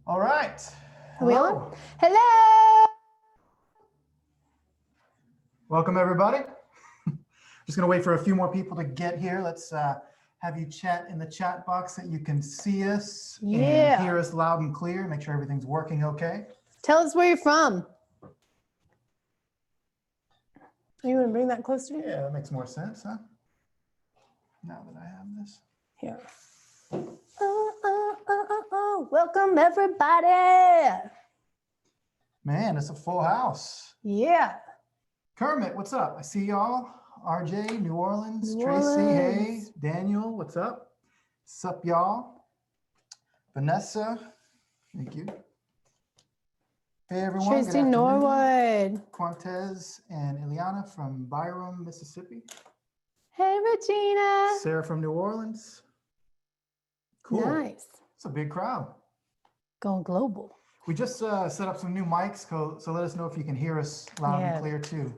All right. Are we on? Hello. Hello. Welcome, everybody. Just going to wait for a few more people to get here. Let's have you chat in the chat box that you can see us and hear us loud and clear. Make sure everything's working okay. Tell us where you're from. Are you going to bring that close to you? Yeah, that makes more sense, huh? Now that I have this. Here. Oh. Welcome, everybody. Man, it's a full house. Yeah. Kermit, what's up? I see y'all. RJ, New Orleans. Tracy, hey. Daniel, what's up? Sup, y'all? Vanessa, thank you. Hey, everyone. Tracy Norwood. Quantez and Ileana from Byram, Mississippi. Hey, Regina. Sarah from New Orleans. Cool. Nice. It's a big crowd. Going global. We just set up some new mics, so let us know if you can hear us loud and clear too.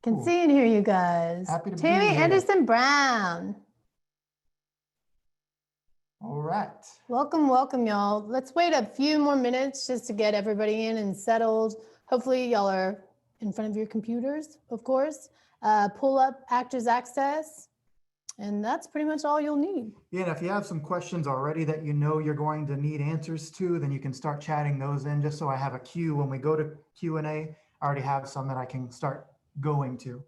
Can see and hear you guys. Happy to Tammy be here. Anderson Brown. All right. Welcome, welcome, y'all. Let's wait a few more minutes just to get everybody in and settled. Hopefully y'all are in front of your computers, of course. Pull up Actors Access, and that's pretty much all you'll need. Yeah, and if you have some questions already that you know you're going to need answers to, then you can start chatting those in, just so I have a queue. When we go to Q&A, I already have some that I can start going to.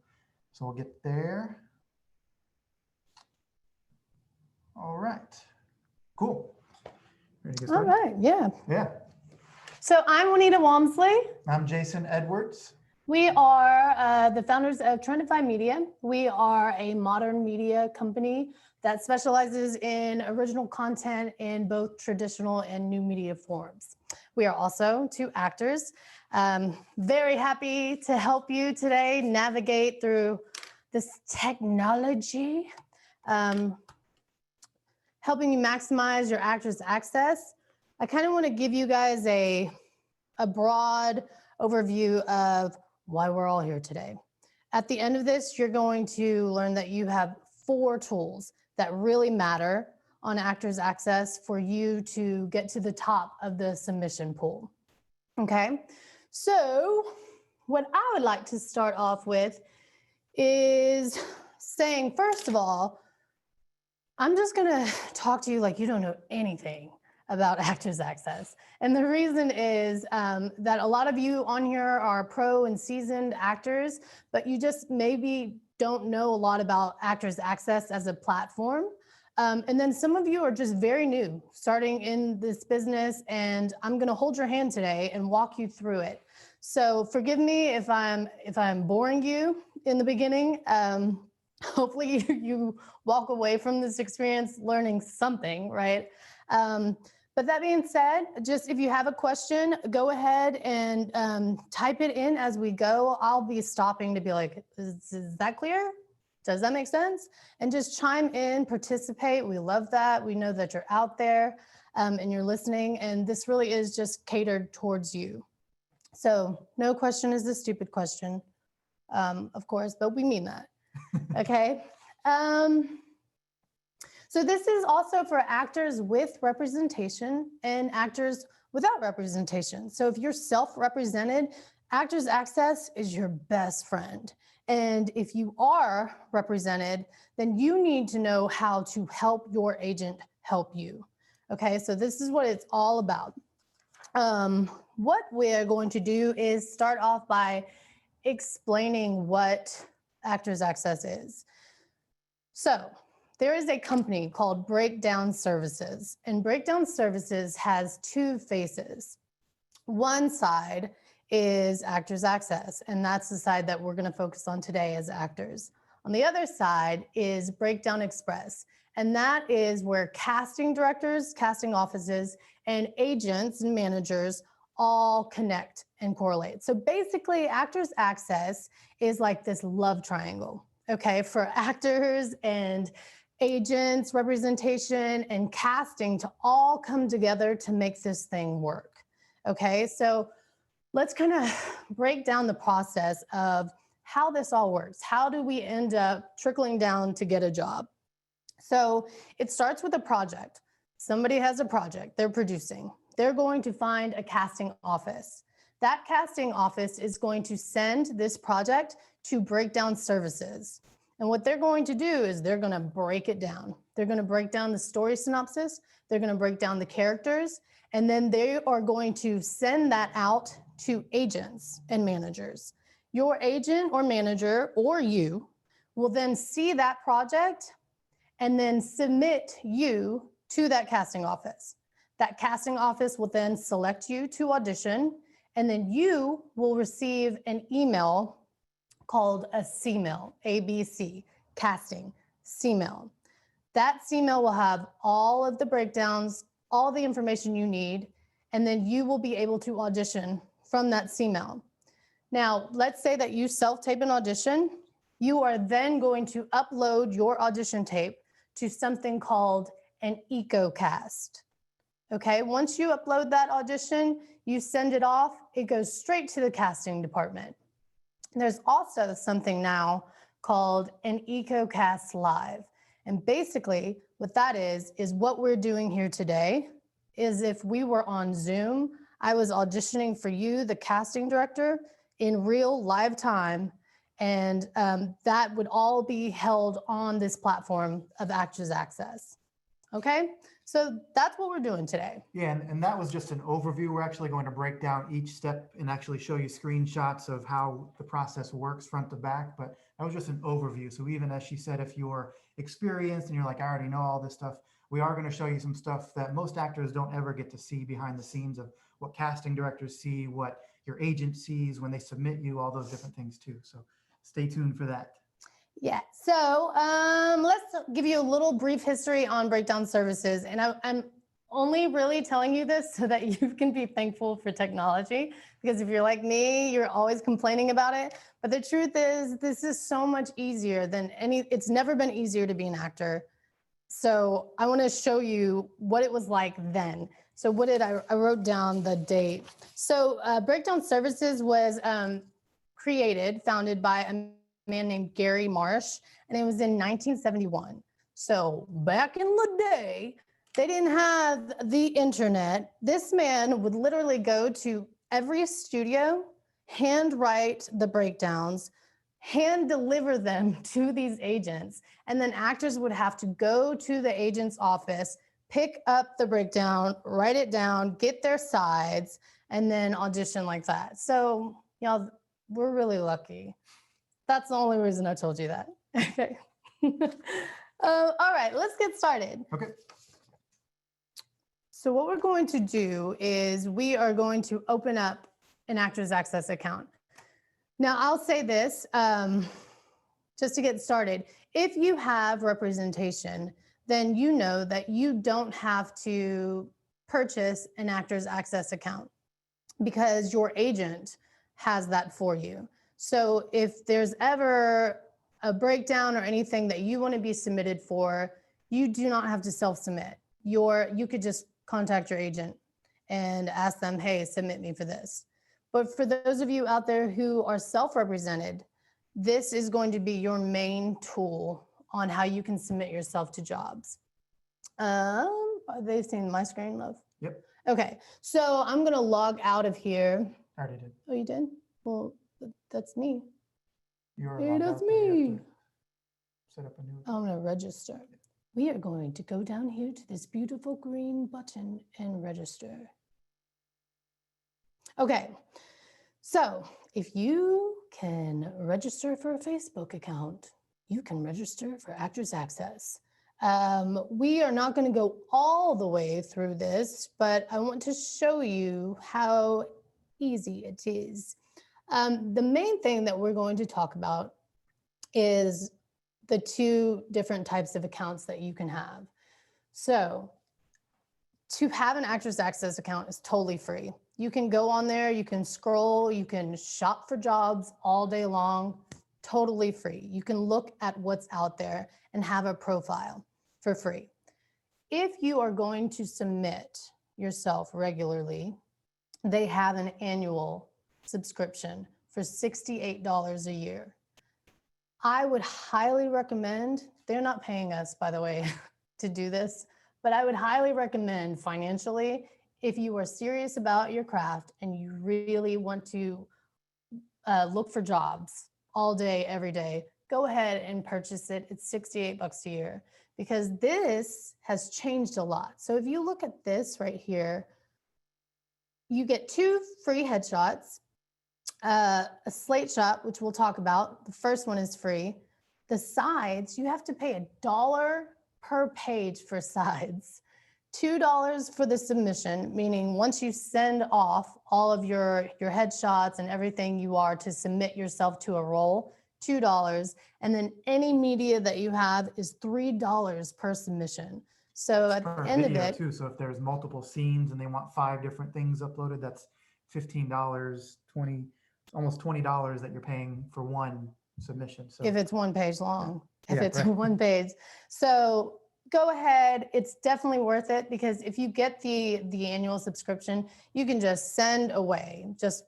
So we'll get there. All right. Cool. Ready to get started? All right, yeah. Yeah. So I'm Wanetah Walmsley. I'm Jason Edwards. We are the founders of Trendify Media. We are a modern media company that specializes in original content in both traditional and new media forms. We are also two actors. Very happy to help you today navigate through this technology, helping you maximize your actors' access. I kind of want to give you guys a broad overview of why we're all here today. At the end of this, you're going to learn that you have 4 tools that really matter on Actors Access for you to get to the top of the submission pool. Okay, so what I would like to start off with is saying, first of all, I'm just gonna talk to you like you don't know anything about Actors Access. And the reason is that a lot of you on here are pro and seasoned actors, but you just maybe don't know a lot about Actors Access as a platform. And then some of you are just very new, starting in this business, and I'm gonna hold your hand today and walk you through it. So forgive me if I'm boring you in the beginning. Hopefully you walk away from this experience learning something, right? But that being said, just if you have a question, go ahead and type it in as we go. I'll be stopping to be like, is that clear? Does that make sense? And just chime in, participate. We love that. We know that you're out there and you're listening, and this really is just catered towards you. So no question is a stupid question, of course, but we mean that, okay? So this is also for actors with representation and actors without representation. So if you're self-represented, Actors Access is your best friend. And if you are represented, then you need to know how to help your agent help you. Okay, so this is what it's all about. What we're going to do is start off by explaining what Actors Access is. So there is a company called Breakdown Services, and Breakdown Services has 2 faces. One side is Actors Access, and that's the side that we're going to focus on today as actors. On the other side is Breakdown Express, and that is where casting directors, casting offices, and agents and managers all connect and correlate. So basically, Actors Access is like this love triangle, okay, for actors and agents, representation, and casting to all come together to make this thing work. Okay, so let's kind of break down the process of how this all works. How do we end up trickling down to get a job? So it starts with a project. somebody has a project they're producing. They're going to find a casting office. That casting office is going to send this project to Breakdown Services. And what they're going to do is they're going to break it down. They're going to break down the story synopsis. They're going to break down the characters. And then they are going to send that out to agents and managers. Your agent or manager or you will then see that project and then submit you to that casting office. That casting office will then select you to audition, and then you will receive an email called a CMail, ABC, casting, CMail. That CMail will have all of the breakdowns, all the information you need, and then you will be able to audition from that CMail. Now, let's say that you self-tape an audition. You are then going to upload your audition tape to something called an EcoCast. Okay, once you upload that audition, you send it off, it goes straight to the casting department. And there's also something now called an EcoCast Live. And basically what that is what we're doing here today is if we were on Zoom, I was auditioning for you, the casting director, in real live time. And that would all be held on this platform of Actors Access. Okay, so that's what we're doing today. Yeah, and that was just an overview. We're actually going to break down each step and actually show you screenshots of how the process works front to back. But that was just an overview. So even as she said, if you're experienced and you're like, I already know all this stuff, we are going to show you some stuff that most actors don't ever get to see behind the scenes of what casting directors see, what your agent sees when they submit you, all those different things too. So stay tuned for that. Yeah, so let's give you a little brief history on Breakdown Services. And I'm only really telling you this so that you can be thankful for technology, because if you're like me, you're always complaining about it. But the truth is, this is so much easier than it's never been easier to be an actor. So I want to show you what it was like then. So what did I wrote down the date. So Breakdown Services was founded by a man named Gary Marsh, and it was in 1971. So back in the day, they didn't have the internet. This man would literally go to every studio, hand write the breakdowns, hand deliver them to these agents, and then actors would have to go to the agent's office, pick up the breakdown, write it down, get their sides, and then audition like that. So, y'all, we're really lucky. That's the only reason I told you that. Okay. All right, let's get started. Okay. So what we're going to do is we are going to open up an Actors Access account. Now, I'll say this, just to get started. If you have representation, then you know that you don't have to purchase an Actors Access account because your agent has that for you. So if there's ever a breakdown or anything that you want to be submitted for, you do not have to self-submit. You could just contact your agent and ask them, hey, submit me for this. But for those of you out there who are self-represented, this is going to be your main tool on how you can submit yourself to jobs. Are they seeing my screen, love? Yep. Okay, so I'm going to log out of here. I already did. Oh, you did? Well, that's me. You're Hey, logged that's out, but you have me. to set up a new. I'm going to register. We are going to go down here to this beautiful green button and register. Okay, so if you can register for a Facebook account, you can register for Actors Access. We are not going to go all the way through this, but I want to show you how easy it is. The main thing that we're going to talk about is the two different types of accounts that you can have. So to have an Actors Access account is totally free. You can go on there, you can scroll, you can shop for jobs all day long, totally free. You can look at what's out there and have a profile for free. If you are going to submit yourself regularly, they have an annual subscription for $68 a year. I would highly recommend, they're not paying us, by the way, to do this, But I would highly recommend financially, if you are serious about your craft and you really want to look for jobs all day, every day, go ahead and purchase it. It's $68 a year because this has changed a lot. So if you look at this right here, you get 2 free headshots, a slate shot, which we'll talk about. The first one is free. The sides, you have to pay $1 per page for sides. $2 for the submission, meaning once you send off all of your headshots and everything you are to submit yourself to a role, $2. And then any media that you have is $3 per submission. So at the end of it too. So if there's multiple scenes and they want 5 different things uploaded, that's $15, almost $20 that you're paying for one submission. So if it's 1 page long, if Yeah, it's right. 1 page. So go ahead. It's definitely worth it because if you get the annual subscription, you can just send away, just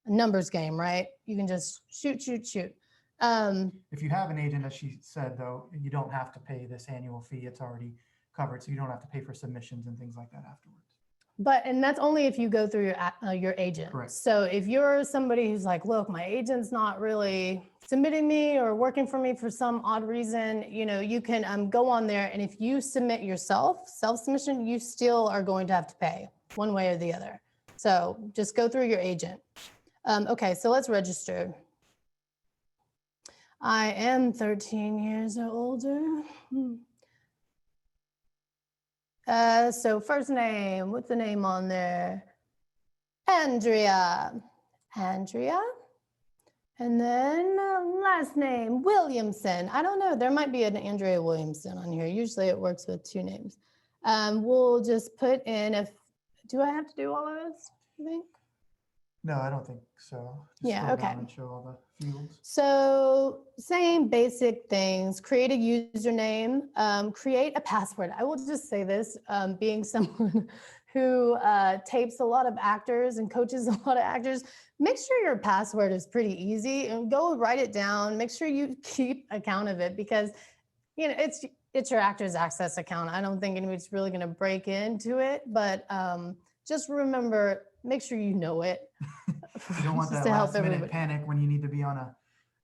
a numbers game, right? You can just shoot. If you have an agent, as she said, though, you don't have to pay this annual fee. It's already covered. So you don't have to pay for submissions and things like that afterwards. And that's only if you go through your agent. Correct. So if you're somebody who's like, look, my agent's not really submitting me or working for me for some odd reason, you can go on there. And if you submit yourself, self-submission, you still are going to have to pay one way or the other. So just go through your agent. Okay, so let's register. I am 13 years or older. So first name, what's the name on there? Andrea. And then last name, Williamson. I don't know, there might be an Andrea Williamson on here. Usually it works with 2 names. We'll just put in do I have to do all of this, you think? No, I don't think so. Just Yeah, scroll okay. down and show all the fields. So same basic things, create a username, create a password. I will just say this, being someone who tapes a lot of actors and coaches a lot of actors, make sure your password is pretty easy and go write it down. Make sure you keep account of it because it's your Actors Access account. I don't think anybody's really going to break into it, but just remember, make sure you know it. You don't want Just that to help last minute everybody. panic when you need to be on a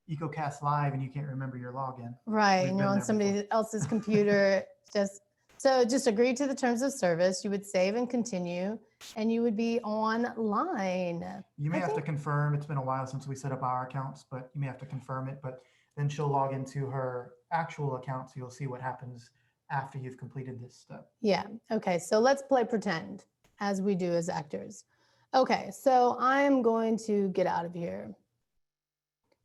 EcoCast live and you can't remember your login. Right, We've and you're been on there somebody before. else's computer. Just agree to the terms of service. You would save and continue, and you would be online. You may I have to think- confirm. It's been a while since we set up our accounts, but you may have to confirm it. But then she'll log into her actual account, so you'll see what happens after you've completed this step. Yeah. Okay. So let's play pretend as we do as actors. Okay. So I'm going to get out of here.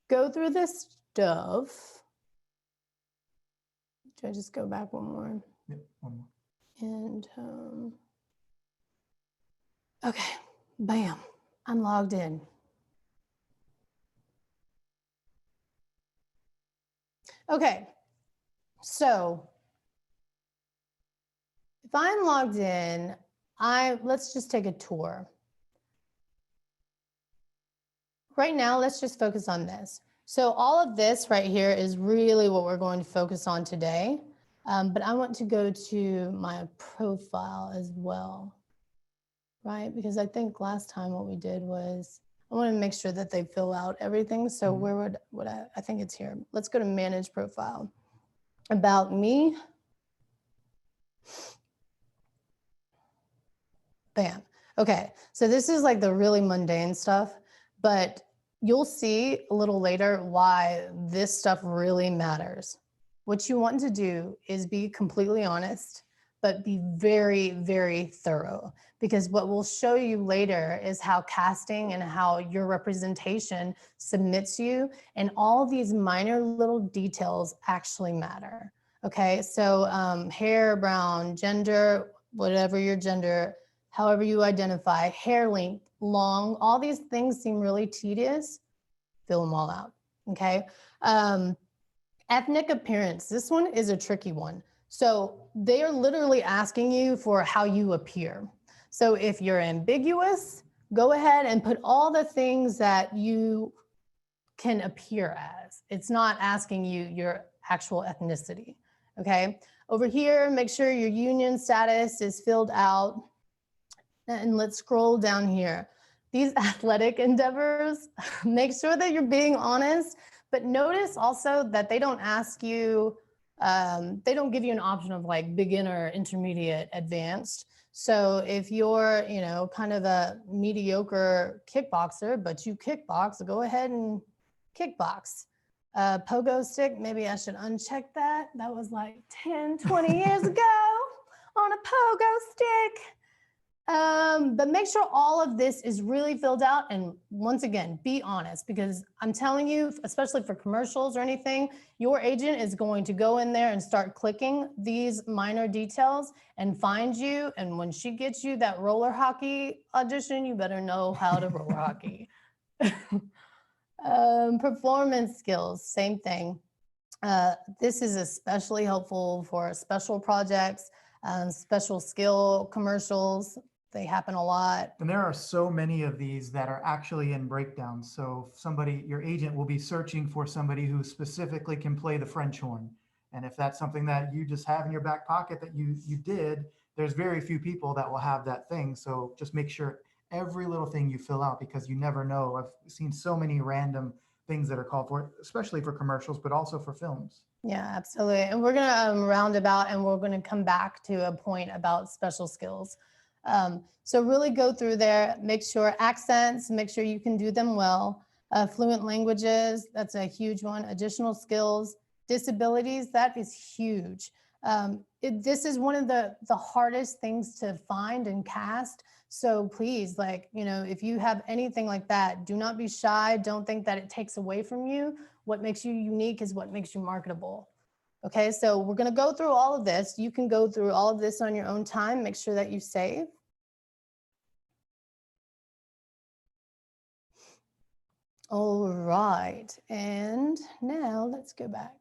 Go through this stuff. Should I just go back one more? Yep, one more. And okay, bam, I'm logged in. Okay, so if I'm logged in, let's just take a tour. Right now, let's just focus on this. So all of this right here is really what we're going to focus on today. But I want to go to my profile as well, right? Because I think last time what we did was, I want to make sure that they fill out everything. So where would I think it's here. Let's go to manage profile. About me. Bam. Okay, so this is like the really mundane stuff, but you'll see a little later why this stuff really matters. What you want to do is be completely honest, but be very, very thorough. Because what we'll show you later is how casting and how your representation submits you, and all these minor little details actually matter. Okay, so hair, brown, gender, whatever your gender, however you identify, hair length, long, all these things seem really tedious. Fill them all out, okay? Ethnic appearance, this one is a tricky one. So they are literally asking you for how you appear. So if you're ambiguous, go ahead and put all the things that you can appear as. It's not asking you your actual ethnicity, okay? Over here, make sure your union status is filled out. And let's scroll down here. These athletic endeavors, make sure that you're being honest, but notice also that they don't ask you, they don't give you an option of like beginner, intermediate, advanced. So if you're, you know, kind of a mediocre kickboxer, but you kickbox, go ahead and kickbox. Pogo stick, maybe I should uncheck that. That was like 10, 20 years ago on a pogo stick. But make sure all of this is really filled out. And once again, be honest, because I'm telling you, especially for commercials or anything, your agent is going to go in there and start clicking these minor details and find you. And when she gets you that roller hockey audition, you better know how to roller hockey. Performance skills, same thing. This is especially helpful for special projects, special skill commercials. They happen a lot. And there are so many of these that are actually in breakdowns. So somebody, your agent will be searching for somebody who specifically can play the French horn. And if that's something that you just have in your back pocket that you did, there's very few people that will have that thing. So just make sure every little thing you fill out, because you never know. I've seen so many random things that are called for, especially for commercials, but also for films. Yeah, absolutely. And we're going to round about, and we're going to come back to a point about special skills. So really go through there, make sure accents, make sure you can do them well. Fluent languages, that's a huge one. Additional skills, disabilities, that is huge. This is one of the hardest things to find and cast. So please, like, you know, if you have anything like that, do not be shy. Don't think that it takes away from you. What makes you unique is what makes you marketable. Okay, so we're going to go through all of this. You can go through all of this on your own time. Make sure that you save. All right, and now let's go back.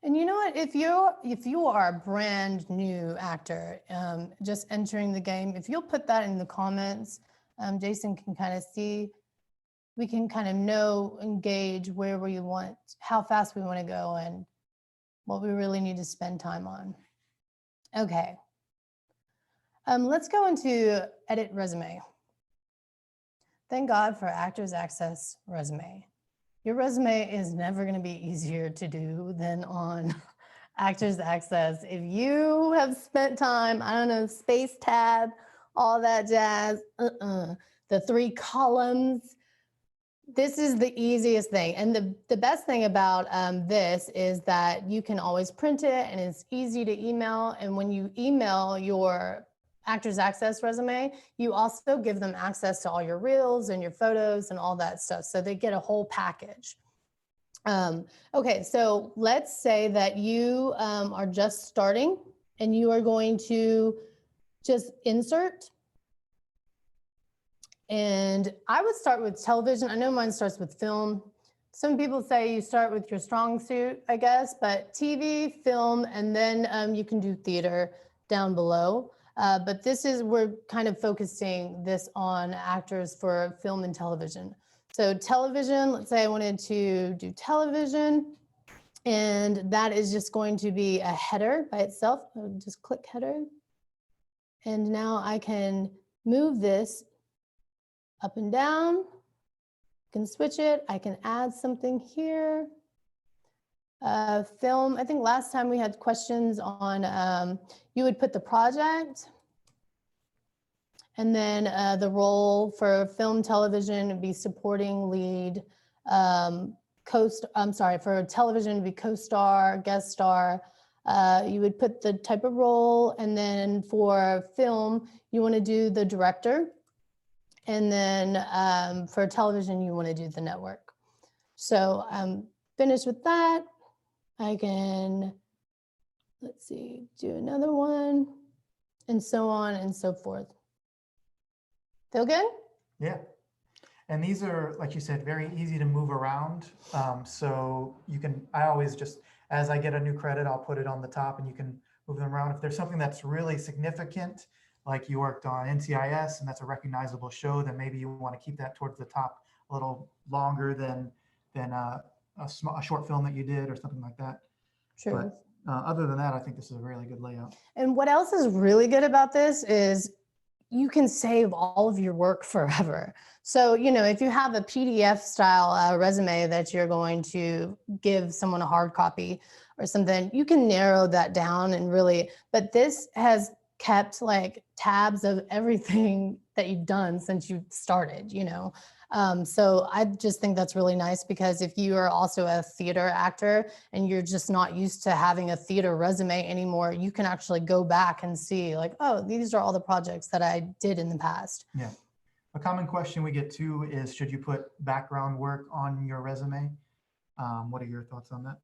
And you know what, if you are a brand new actor, just entering the game, if you'll put that in the comments, Jason can kind of see, we can kind of know, engage where we want, how fast we want to go and what we really need to spend time on. Okay. Let's go into edit resume. Thank God for Actors Access resume. Your resume is never going to be easier to do than on Actors Access. If you have spent time, I don't know, space tab, all that jazz, the 3 columns, this is the easiest thing. And the best thing about this is that you can always print it and it's easy to email. And when you email your Actors Access resume, you also give them access to all your reels and your photos and all that stuff. So they get a whole package. Okay, so let's say that you are just starting and you are going to just insert. And I would start with television. I know mine starts with film. Some people say you start with your strong suit, I guess, but TV, film, and then you can do theater down below. But this is, we're kind of focusing this on actors for film and television. So television, let's say I wanted to do television, and that is just going to be a header by itself. I'll just click header. And now I can move this up and down. I can switch it. I can add something here. Film, I think last time we had questions on, you would put the project, and then the role for film, television would be supporting lead, for television would be co-star, guest star. You would put the type of role, and then for film, you want to do the director. And then for television, you want to do the network. So I'm finished with that. I can, let's see, do another one, and so on and so forth. Feel good? Yeah. And these are, like you said, very easy to move around. So you can, I always just, as I get a new credit, I'll put it on the top and you can move them around. If there's something that's really significant, like you worked on NCIS and that's a recognizable show, then maybe you want to keep that towards the top a little longer than than a short film that you did or something like that. True. But other than that, I think this is a really good layout. And what else is really good about this is you can save all of your work forever. So, if you have a PDF style resume that you're going to give someone a hard copy or something, you can narrow that down and really, but this has kept like tabs of everything that you've done since you started, so I just think that's really nice, because if you are also a theater actor and you're just not used to having a theater resume anymore, you can actually go back and see like, oh, these are all the projects that I did in the past. Yeah. A common question we get too is, should you put background work on your resume? What are your thoughts on that?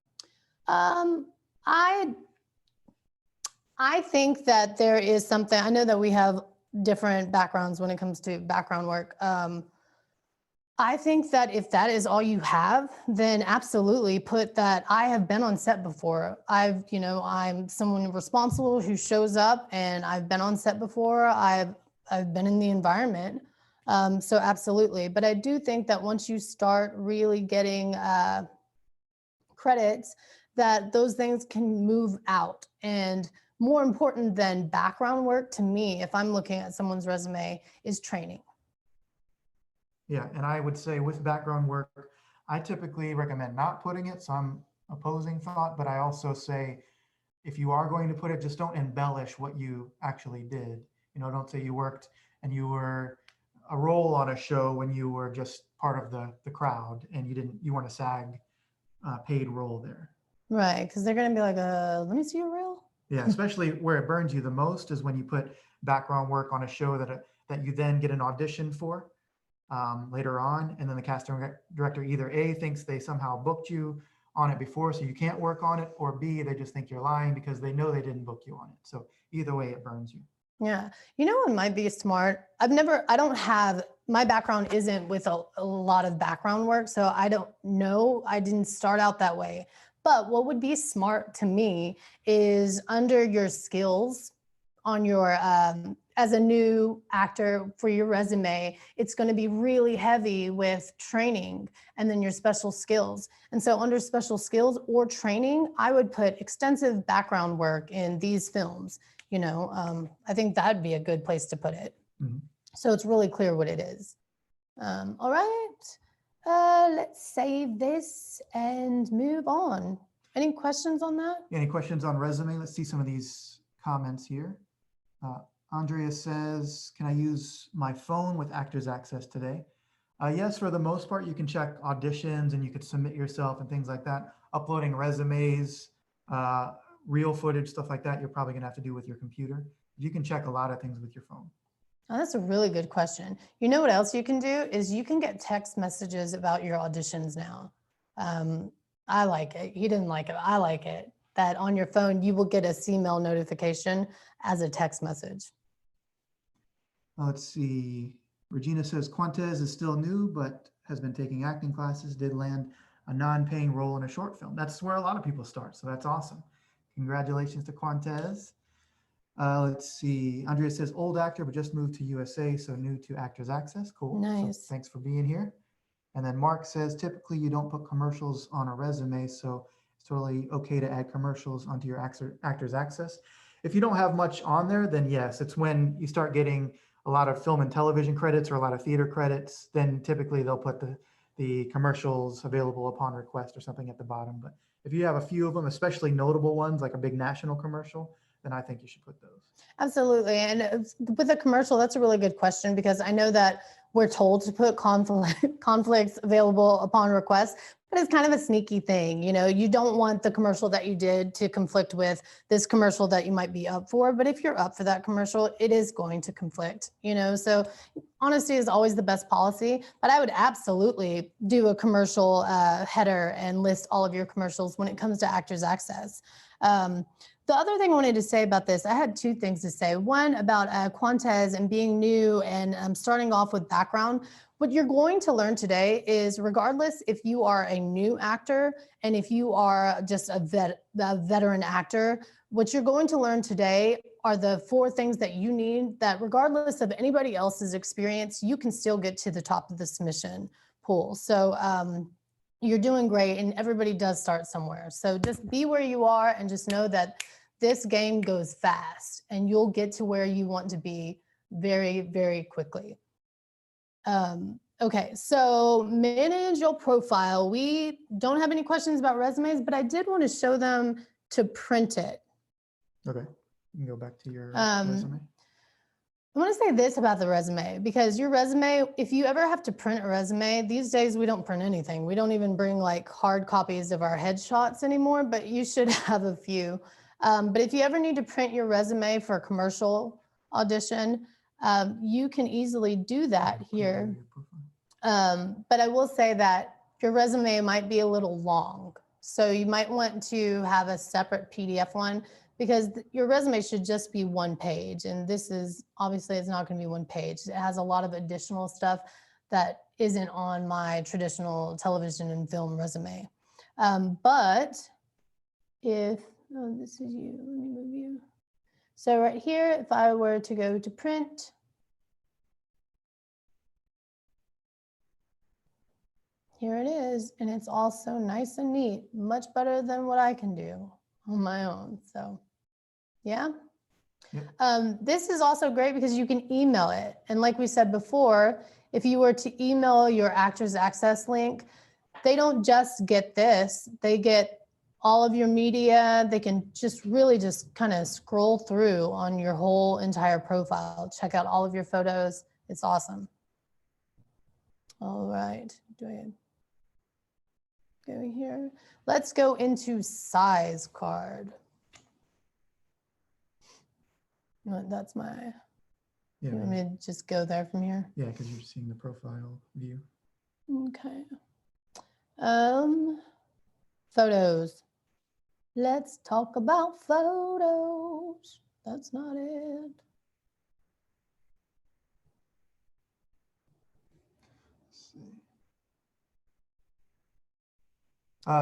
I think that there is something, I know that we have different backgrounds when it comes to background work. I think that if that is all you have, then absolutely put that I have been on set before. I'm someone responsible who shows up, and I've been on set before. I've been in the environment. So absolutely. But I do think that once you start really getting credits, that those things can move out. And more important than background work to me, if I'm looking at someone's resume, is training. Yeah, and I would say with background work, I typically recommend not putting it. So I'm opposing thought, but I also say, if you are going to put it, just don't embellish what you actually did. Don't say you worked and you were a role on a show when you were just part of the crowd and you weren't a SAG paid role there. Right, because they're going to be like, let me see your reel. Yeah, especially where it burns you the most is when you put background work on a show that you then get an audition for later on, and then the casting director either A, thinks they somehow booked you on it before, so you can't work on it, or B, they just think you're lying because they know they didn't book you on it. So either way, it burns you. Yeah. What might be smart? My background isn't with a lot of background work, so I don't know. I didn't start out that way. But what would be smart to me is under your skills on your, as a new actor for your resume, it's going to be really heavy with training and then your special skills. And so under special skills or training, I would put extensive background work in these films. I think that'd be a good place to put it. Mm-hmm. So it's really clear what it is. All right, let's save this and move on. Any questions on that? Any questions on resume? Let's see some of these comments here. Andrea says, can I use my phone with Actors Access today? Yes, for the most part, you can check auditions and you could submit yourself and things like that. Uploading resumes, reel footage, stuff like that, you're probably gonna have to do with your computer. You can check a lot of things with your phone. Oh, that's a really good question. You know what else you can do is you can get text messages about your auditions now. I like it. He didn't like it. I like it. That on your phone, you will get a CMail notification as a text message. Let's see. Regina says Quantez is still new, but has been taking acting classes, did land a non-paying role in a short film. That's where a lot of people start. So that's awesome. Congratulations to Quantez. Let's see. Andrea says old actor, but just moved to USA, so new to Actors Access. Cool. Nice. So thanks for being here. And then Mark says typically you don't put commercials on a resume, so it's totally okay to add commercials onto your Actors Access. If you don't have much on there, then yes, it's when you start getting a lot of film and television credits or a lot of theater credits, then typically they'll put the commercials available upon request or something at the bottom. But if you have a few of them, especially notable ones like a big national commercial, then I think you should put those. Absolutely. And with a commercial, that's a really good question, because I know that we're told to put conflicts available upon request, but it's kind of a sneaky thing. You don't want the commercial that you did to conflict with this commercial that you might be up for. But if you're up for that commercial, it is going to conflict, so honesty is always the best policy. But I would absolutely do a commercial header and list all of your commercials when it comes to Actors Access. The other thing I wanted to say about this, I had two things to say. One about Quantez and being new and starting off with background. What you're going to learn today is, regardless if you are a new actor and if you are just a veteran actor, what you're going to learn today are the 4 things that you need, that regardless of anybody else's experience, you can still get to the top of the submission pool. So you're doing great, and everybody does start somewhere. So just be where you are and just know that this game goes fast and you'll get to where you want to be very, very quickly. Okay, so manage your profile. We don't have any questions about resumes, but I did want to show them to print it. Okay, you can go back to your resume. I want to say this about the resume, because your resume, if you ever have to print a resume, these days we don't print anything. We don't even bring like hard copies of our headshots anymore, but you should have a few. But if you ever need to print your resume for a commercial audition, you can easily do that here. But I will say that your resume might be a little long. So you might want to have a separate PDF one, because your resume should just be one page. And this is, obviously it's not going to be one page. It has a lot of additional stuff that isn't on my traditional television and film resume. But if, oh, this is you, let me move you. So right here, if I were to go to print, here it is, and it's also nice and neat, much better than what I can do on my own. So yeah. Yep. This is also great because you can email it. And like we said before, if you were to email your Actors Access link, they don't just get this, they get all of your media. They can just really just kind of scroll through on your whole entire profile, check out all of your photos. It's awesome. All right, go here. Let's go into size card. That's my, yeah, you want me to just go there from here? Yeah, because you're seeing the profile view. Okay. Photos. Let's talk about photos. That's not it.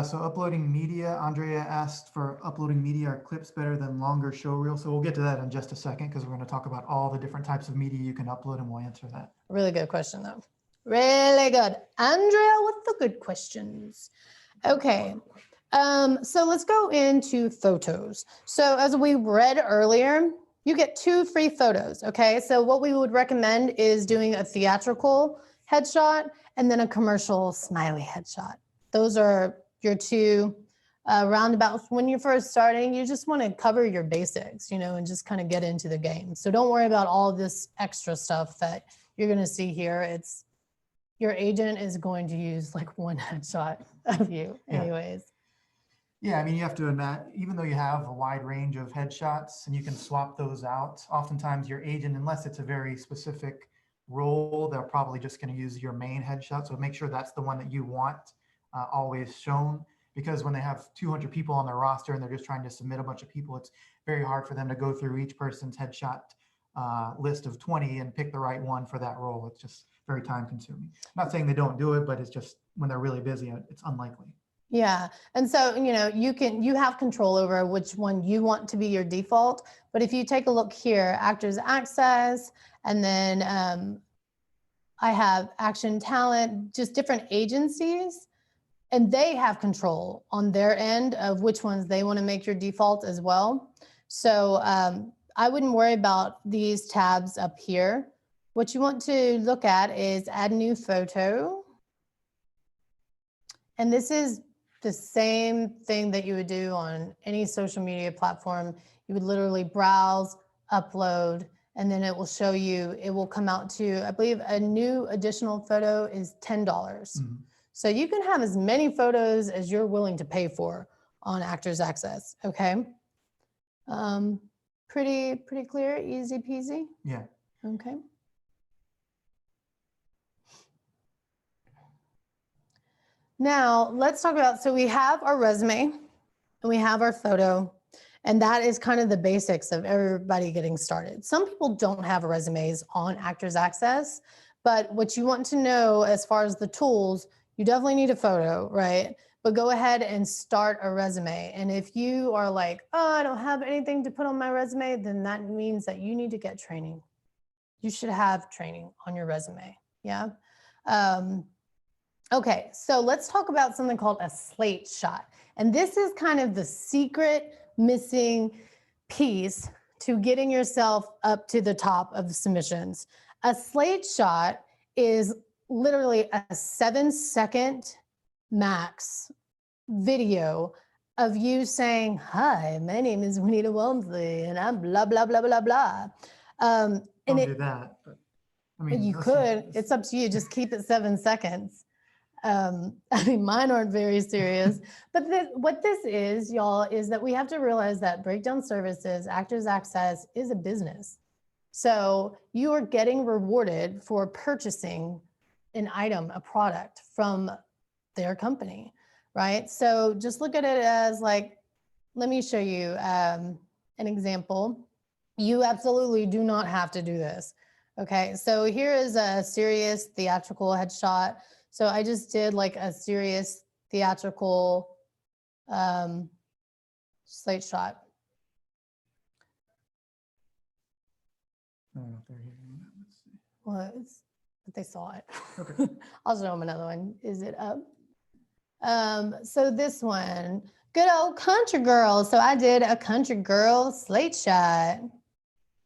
So uploading media, Andrea asked for uploading media or clips better than longer show reels. So we'll get to that in just a second, because we're going to talk about all the different types of media you can upload, and we'll answer that. Really good question though. Really good. Andrea with the good questions. Okay. So let's go into photos. So as we read earlier, you get 2 free photos. Okay. So what we would recommend is doing a theatrical headshot and then a commercial smiley headshot. Those are your 2 roundabouts. When you're first starting, you just want to cover your basics, you know, and just kind of get into the game. So don't worry about all this extra stuff that you're going to see here. It's your agent is going to use like 1 headshot of you anyways. Yeah, I mean, you have to imagine, even though you have a wide range of headshots and you can swap those out, oftentimes your agent, unless it's a very specific role, they're probably just going to use your main headshot. So make sure that's the one that you want always shown, because when they have 200 people on their roster and they're just trying to submit a bunch of people, it's very hard for them to go through each person's headshot list of 20 and pick the right one for that role. It's just very time consuming. I'm not saying they don't do it, but it's just when they're really busy, it's unlikely. Yeah. And so, you know, you have control over which one you want to be your default. But if you take a look here, Actors Access, and then I have Action Talent, just different agencies, and they have control on their end of which ones they want to make your default as well. So I wouldn't worry about these tabs up here. What you want to look at is add new photo. And this is the same thing that you would do on any social media platform. You would literally browse, upload, and then it will show you, it will come out to, I believe a new additional photo is $10. Mm-hmm. So you can have as many photos as you're willing to pay for on Actors Access, okay? Pretty clear, easy peasy? Yeah. Okay. Now let's talk about, so we have our resume and we have our photo, and that is kind of the basics of everybody getting started. Some people don't have resumes on Actors Access, but what you want to know as far as the tools, you definitely need a photo, right? But go ahead and start a resume. And if you are like, oh, I don't have anything to put on my resume, then that means that you need to get training. You should have training on your resume, yeah? Okay, so let's talk about something called a slate shot. And this is kind of the secret missing piece to getting yourself up to the top of the submissions. A slate shot is literally a 7-second max video of you saying, "Hi, my name is Wanetah Walmsley, and I'm blah, blah, blah, blah, blah." And Don't it, do that, but I mean, you let's- could, it's up to you, just keep it 7 seconds. I mean, mine aren't very serious, but what this is, y'all, is that we have to realize that Breakdown Services, Actors Access is a business. So you are getting rewarded for purchasing an item, a product from their company, right? So just look at it as like, let me show you an example. You absolutely do not have to do this. Okay, so here is a serious theatrical headshot. So I just did like a serious theatrical slate shot. I don't know if they're hearing that. Let's see. Well, but they saw it. Okay. I'll show them another one. Is it up? So this one, good old country girl. So I did a country girl slate shot.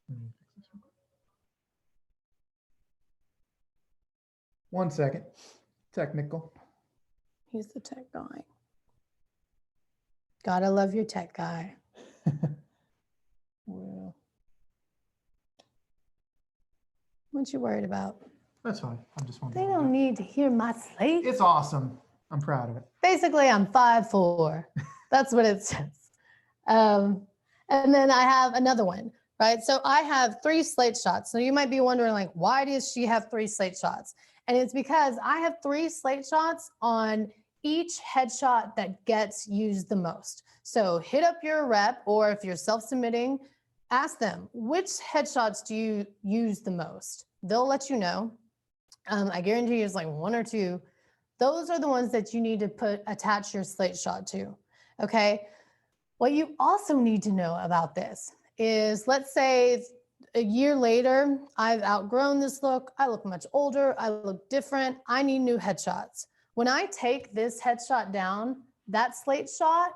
Let me fix this real quick. 1 second. Technical. He's the tech guy. Gotta love your tech guy. Well, what you worried about? That's fine. I'm just They wondering. don't need to hear my slate. It's awesome. I'm proud of it. Basically, I'm 5'4". That's what it says. And then I have another one, right? So I have 3 slate shots. So you might be wondering, like, why does she have 3 slate shots? And it's because I have 3 slate shots on each headshot that gets used the most. So hit up your rep, or if you're self-submitting, ask them, which headshots do you use the most? They'll let you know. I guarantee you it's like 1 or 2. Those are the ones that you need to attach your slate shot to, okay? What you also need to know about this is, let's say a year later, I've outgrown this look, I look much older, I look different, I need new headshots. When I take this headshot down, that slate shot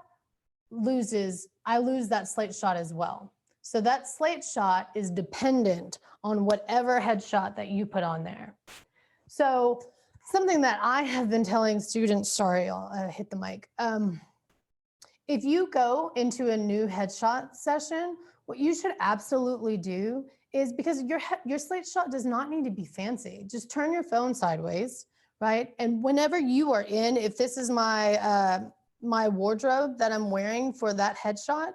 I lose that slate shot as well. So that slate shot is dependent on whatever headshot that you put on there. So something that I have been telling students, sorry, I'll hit the mic. If you go into a new headshot session, what you should absolutely do is, because your slate shot does not need to be fancy, just turn your phone sideways, right? And whenever you are in, if this is my wardrobe that I'm wearing for that headshot,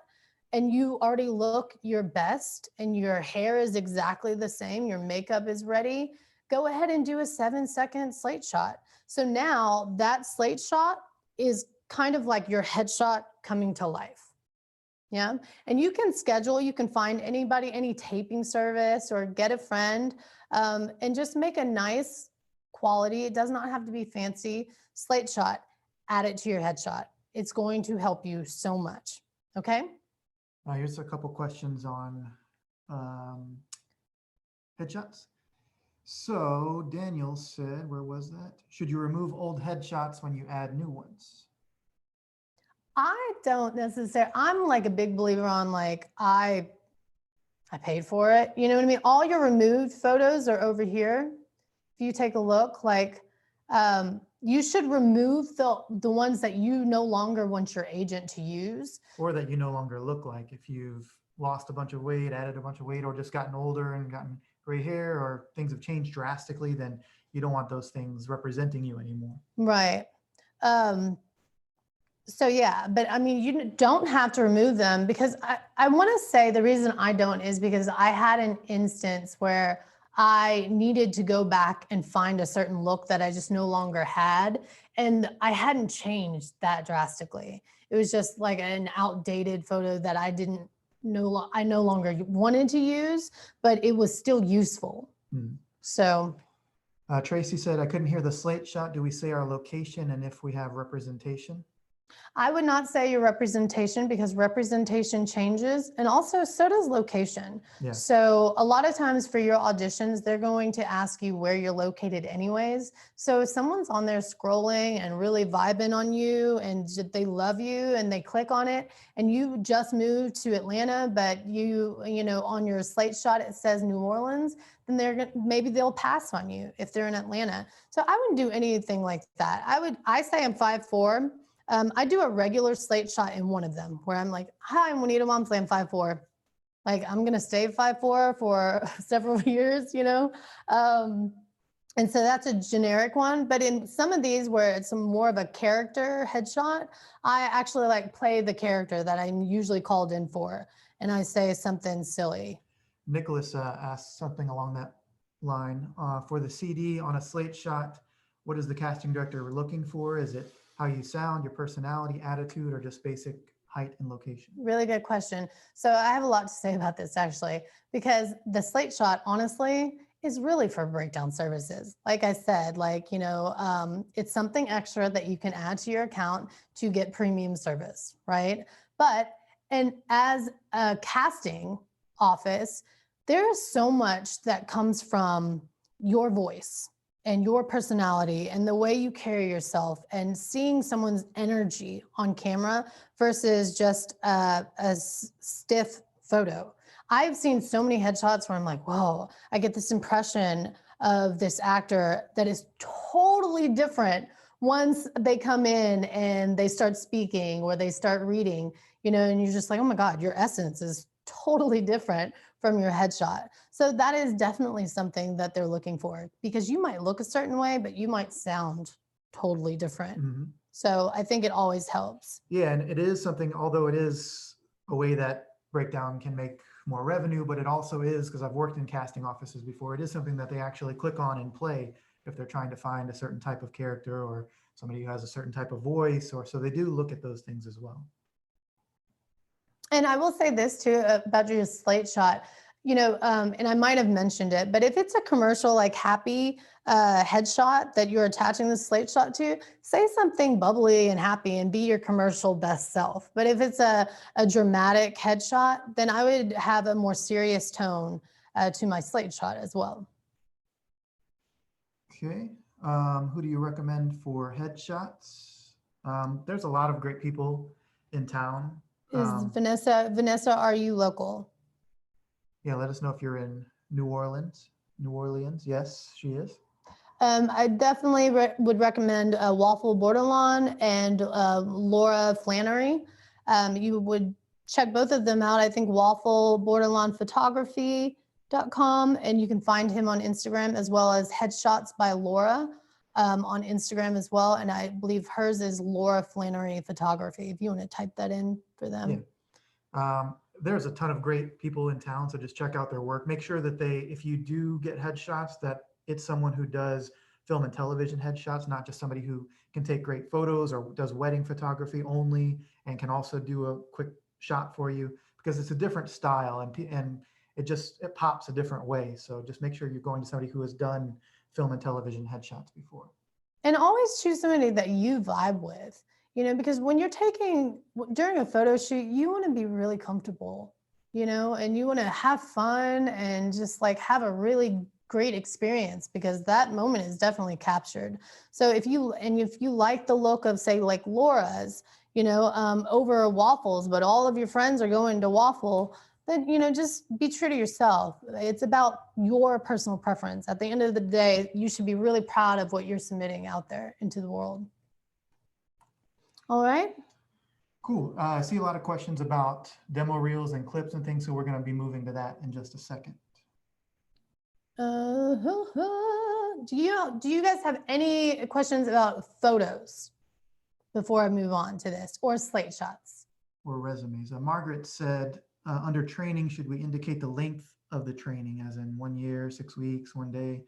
and you already look your best and your hair is exactly the same, your makeup is ready, go ahead and do a 7-second slate shot. So now that slate shot is kind of like your headshot coming to life. Yeah. And you can schedule, you can find anybody, any taping service, or get a friend, and just make a nice quality. It does not have to be fancy slate shot. Add it to your headshot. It's going to help you so much. Okay. Here's a couple questions on headshots. So Daniel said, where was that? Should you remove old headshots when you add new ones? I don't necessarily, I'm like a big believer on, like, I paid for it. You know what I mean? All your removed photos are over here. If you take a look, like, you should remove the ones that you no longer want your agent to use. Or that you no longer look like. If you've lost a bunch of weight, added a bunch of weight, or just gotten older and gotten gray hair, or things have changed drastically, then you don't want those things representing you anymore. Right. So yeah, but I mean, you don't have to remove them, because I want to say the reason I don't is because I had an instance where I needed to go back and find a certain look that I just no longer had. And I hadn't changed that drastically. It was just like an outdated photo that I no longer wanted to use, but it was still useful. So. Tracy said, I couldn't hear the slate shot. Do we say our location and if we have representation? I would not say your representation because representation changes and also so does location. Yeah. So a lot of times for your auditions, they're going to ask you where you're located anyways. So if someone's on there scrolling and really vibing on you and they love you and they click on it and you just moved to Atlanta, but you know, on your slate shot, it says New Orleans, then maybe they'll pass on you if they're in Atlanta. So I wouldn't do anything like that. I say I'm 5'4". I do a regular slate shot in one of them where I'm like, hi, I'm Wanetah Momsley, I'm 5'4". Like I'm going to stay 5'4" for several years, you know? And so that's a generic one. But in some of these where it's more of a character headshot, I actually like play the character that I'm usually called in for. And I say something silly. Nicholas asked something along that line. For the CD on a slate shot, what is the casting director looking for? Is it how you sound, your personality, attitude, or just basic height and location? Really good question. So I have a lot to say about this actually, because the slate shot, honestly, is really for breakdown services. Like I said, like, you know, it's something extra that you can add to your account to get premium service, right? But, and as a casting office, there's so much that comes from your voice and your personality and the way you carry yourself and seeing someone's energy on camera versus just a stiff photo. I've seen so many headshots where I'm like, whoa, I get this impression of this actor that is totally different once they come in and they start speaking or they start reading, you know, and you're just like, oh my God, your essence is totally different from your headshot. So that is definitely something that they're looking for because you might look a certain way, but you might sound totally different. Mm-hmm. So I think it always helps. Yeah, and it is something, although it is a way that breakdown can make more revenue, but it also is, because I've worked in casting offices before, it is something that they actually click on and play if they're trying to find a certain type of character or somebody who has a certain type of voice, or so they do look at those things as well. And I will say this too about your slate shot, you know, and I might have mentioned it, but if it's a commercial like happy headshot that you're attaching the slate shot to, say something bubbly and happy and be your commercial best self. But if it's a dramatic headshot, then I would have a more serious tone to my slate shot as well. Okay, who do you recommend for headshots? There's a lot of great people in town. Is Vanessa, are you local? Yeah, let us know if you're in New Orleans. New Orleans, yes, she is. I definitely would recommend Waffle Bordelon and Laura Flannery. You would check both of them out. I think Waffle Bordelon Photography.com, and you can find him on Instagram as well as Headshots by Laura on Instagram as well. And I believe hers is Laura Flannery Photography, if you want to type that in for them. Yeah. There's a ton of great people in town, so just check out their work. Make sure that if you do get headshots, that it's someone who does film and television headshots, not just somebody who can take great photos or does wedding photography only and can also do a quick shot for you, because it's a different style and it pops a different way. So just make sure you're going to somebody who has done film and television headshots before. And always choose somebody that you vibe with. You know, because when you're during a photo shoot, you want to be really comfortable, you know, and you want to have fun and just like have a really great experience, because that moment is definitely captured. So if you like the look of, say, like Laura's, you know, over Waffles, but all of your friends are going to Waffle, then, you know, just be true to yourself. It's about your personal preference. At the end of the day, you should be really proud of what you're submitting out there into the world. All right. Cool. I see a lot of questions about demo reels and clips and things, so we're going to be moving to that in just a second. Do you guys have any questions about photos before I move on to this, or slate shots? Or resumes. Margaret said, under training, should we indicate the length of the training, as in 1 year, 6 weeks, 1 day?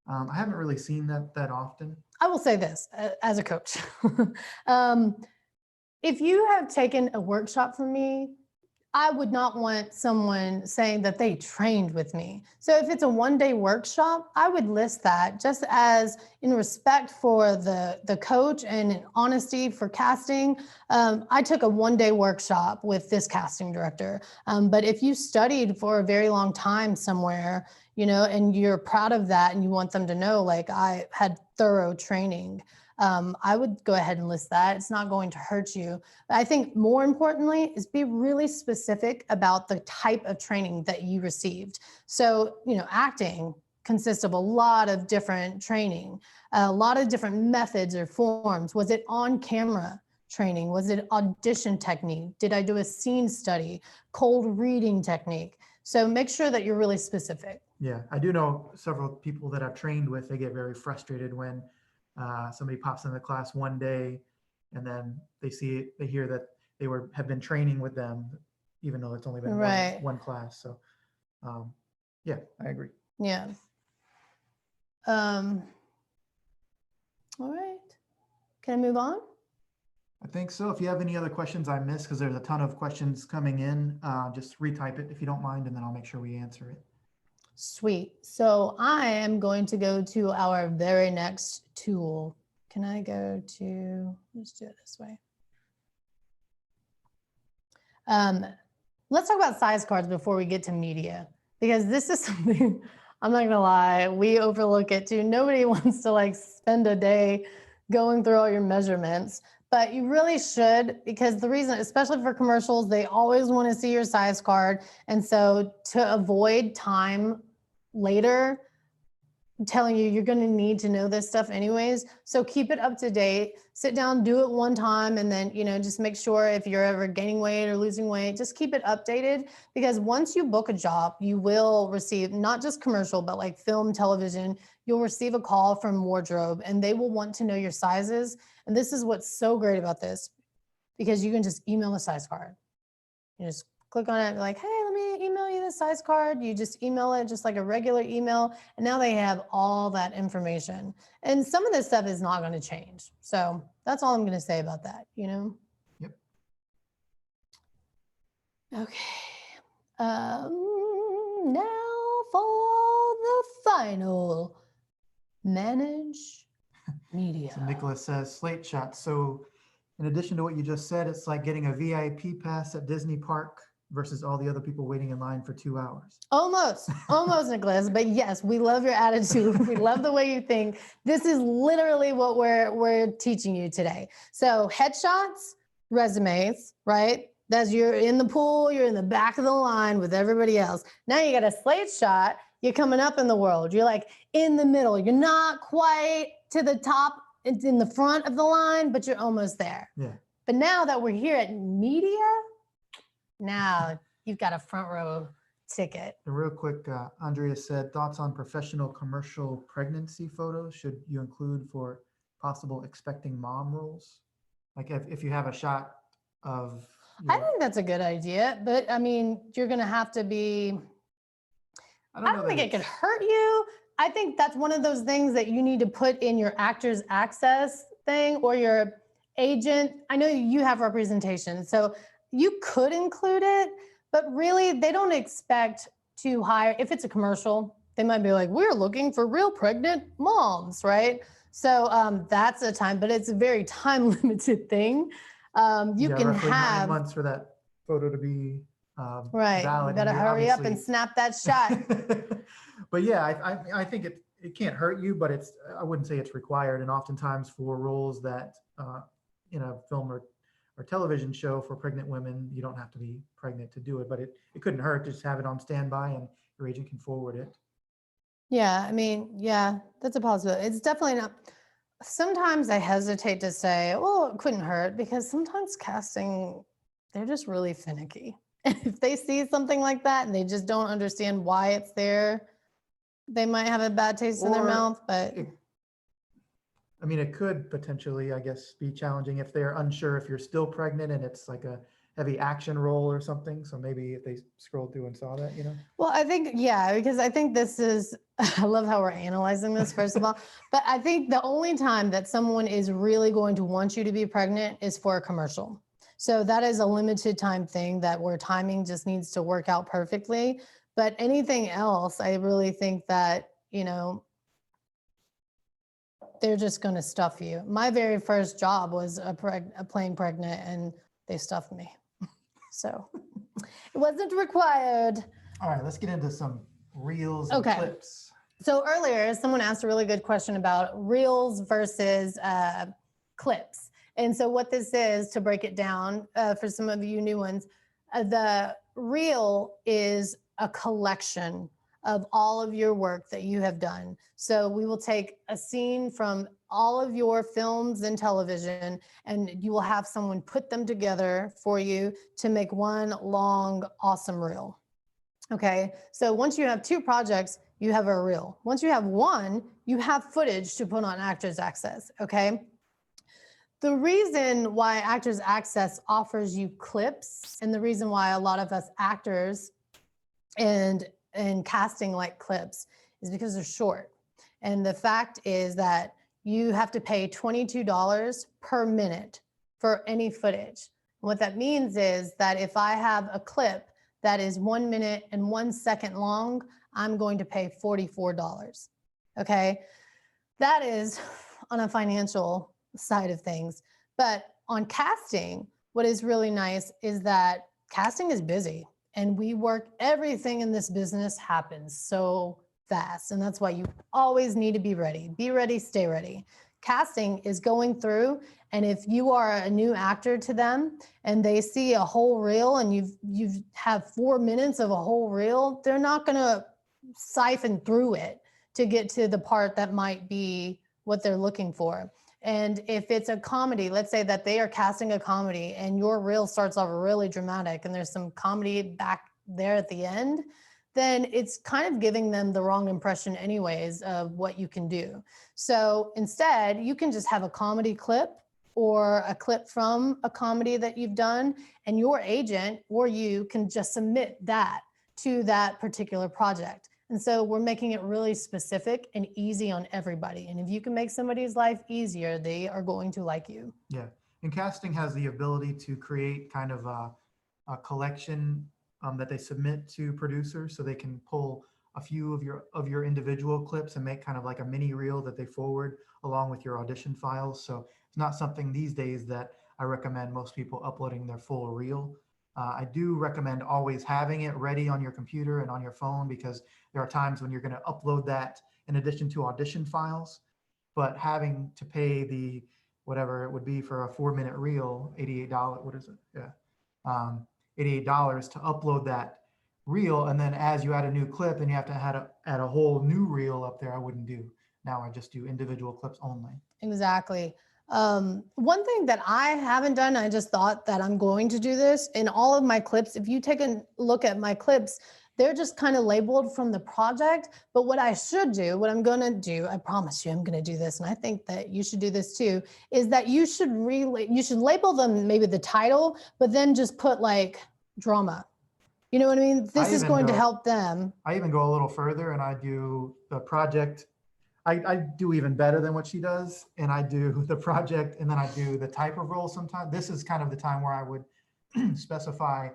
I haven't really seen that often. I will say this as a coach. If you have taken a workshop from me, I would not want someone saying that they trained with me. So if it's a one-day workshop, I would list that just as in respect for the coach and in honesty for casting. I took a one-day workshop with this casting director. But if you studied for a very long time somewhere, you know, and you're proud of that and you want them to know, like, I had thorough training, I would go ahead and list that. It's not going to hurt you. But I think more importantly is be really specific about the type of training that you received. So, you know, acting consists of a lot of different training, a lot of different methods or forms. Was it on camera training? Was it audition technique? Did I do a scene study, cold reading technique? So make sure that you're really specific. Yeah, I do know several people that I've trained with, they get very frustrated when somebody pops in the class one day and then they hear that they have been training with them, even though it's only been one class. So yeah, I agree. Yeah. All right. Can I move on? I think so. If you have any other questions I missed, because there's a ton of questions coming in, just retype it if you don't mind, and then I'll make sure we answer it. Sweet. So I am going to go to our very next tool. Can I go to, let's do it this way. Let's talk about size cards before we get to media, because this is something, I'm not gonna lie, we overlook it too. Nobody wants to like spend a day going through all your measurements, but you really should, because the reason, especially for commercials, they always want to see your size card. And so to avoid time later telling you you're going to need to know this stuff anyways, so keep it up to date. Sit down, do it one time, and then, you know, just make sure if you're ever gaining weight or losing weight, just keep it updated, because once you book a job, you will receive not just commercial, but like film, television, you'll receive a call from wardrobe and they will want to know your sizes. And this is what's so great about this, because you can just email a size card. You just click on it, like, hey, let me email you the size card. You just email it just like a regular email. And now they have all that information. And some of this stuff is not going to change. So that's all I'm going to say about that, you know? Yep. Okay. Now for the final, manage media. So Nicholas says slate shot. So in addition to what you just said, it's like getting a VIP pass at Disney Park versus all the other people waiting in line for 2 hours. Almost, Nicholas. But yes, we love your attitude. We love the way you think. This is literally what we're teaching you today. So headshots, resumes, right? That's you're in the pool, you're in the back of the line with everybody else. Now you got a slate shot, you're coming up in the world. You're like in the middle. You're not quite to the top, it's in the front of the line, but you're almost there. Yeah. But now that we're here at media, now you've got a front row ticket. And real quick, Andrea said, thoughts on professional commercial pregnancy photos should you include for possible expecting mom roles? Like if you have a shot of... I think that's a good idea, but I mean, you're going to have to be... I don't think it could hurt you. I think that's one of those things that you need to put in your actors access thing or your agent. I know you have representation, so you could include it, but really they don't expect to hire, if it's a commercial, they might be like, we're looking for real pregnant moms, right? So that's a time, but it's a very time limited thing. You can have 9 months for that photo to be right. valid. You better hurry up and snap that shot. But yeah, I think it can't hurt you, but I wouldn't say it's required. And oftentimes for roles that in a film or television show for pregnant women, you don't have to be pregnant to do it, but it couldn't hurt to just have it on standby and your agent can forward it. Yeah, I mean, yeah, that's a possibility. It's definitely not. Sometimes I hesitate to say, well, it couldn't hurt, because sometimes casting, they're just really finicky. And if they see something like that and they just don't understand why it's there, they might have a bad taste in their mouth. But I mean, it could potentially, I guess, be challenging if they're unsure if you're still pregnant and it's like a heavy action role or something. So maybe if they scrolled through and saw that, you know? Well, I think, yeah, because I think this is, I love how we're analyzing this, first of all, but I think the only time that someone is really going to want you to be pregnant is for a commercial. So that is a limited time thing that where timing just needs to work out perfectly. But anything else, I really think that, you know, they're just going to stuff you. My very first job was a playing pregnant, and they stuffed me. So it wasn't required. All right, let's get into some reels and Okay. clips. So earlier, someone asked a really good question about reels versus clips. And so what this is, to break it down for some of you new ones, the reel is a collection of all of your work that you have done. So we will take a scene from all of your films and television, and you will have someone put them together for you to make one long, awesome reel. Okay, so once you have 2 projects, you have a reel. Once you have 1, you have footage to put on Actors Access, okay? The reason why Actors Access offers you clips, and the reason why a lot of us actors and casting like clips, is because they're short. And the fact is that you have to pay $22 per minute for any footage. What that means is that if I have a clip that is 1 minute and 1 second long, I'm going to pay $44. Okay. That is on a financial side of things. But on casting, what is really nice is that casting is busy, and we work, everything in this business happens so fast. And that's why you always need to be ready. Be ready, stay ready. Casting is going through, and if you are a new actor to them and they see a whole reel and you've have 4 minutes of a whole reel, they're not going to siphon through it to get to the part that might be what they're looking for. And if it's a comedy, let's say that they are casting a comedy and your reel starts off really dramatic and there's some comedy back there at the end, then it's kind of giving them the wrong impression anyways of what you can do. So instead, you can just have a comedy clip or a clip from a comedy that you've done, and your agent or you can just submit that to that particular project. And so we're making it really specific and easy on everybody. And if you can make somebody's life easier, they are going to like you. Yeah, and casting has the ability to create kind of a collection that they submit to producers, so they can pull a few of your individual clips and make kind of like a mini reel that they forward along with your audition files. So it's not something these days that I recommend most people uploading their full reel. I do recommend always having it ready on your computer and on your phone, because there are times when you're going to upload that in addition to audition files, but having to pay the whatever it would be for a 4-minute reel, $88, what is it? Yeah. $88 to upload that reel. And then as you add a new clip, then you have to add a whole new reel up there. I wouldn't do. Now I just do individual clips only. Exactly. One thing that I haven't done, I just thought that I'm going to do this in all of my clips. If you take a look at my clips, they're just kind of labeled from the project. But what I should do, what I'm going to do, I promise you, I'm going to do this. And I think that you should do this too, is that you should label them maybe the title, but then just put like drama. You know what I mean? This is going to help them. I even go a little further, and I do the project. I do even better than what she does, and I do the project, and then I do the type of role sometimes. This is kind of the time where I would specify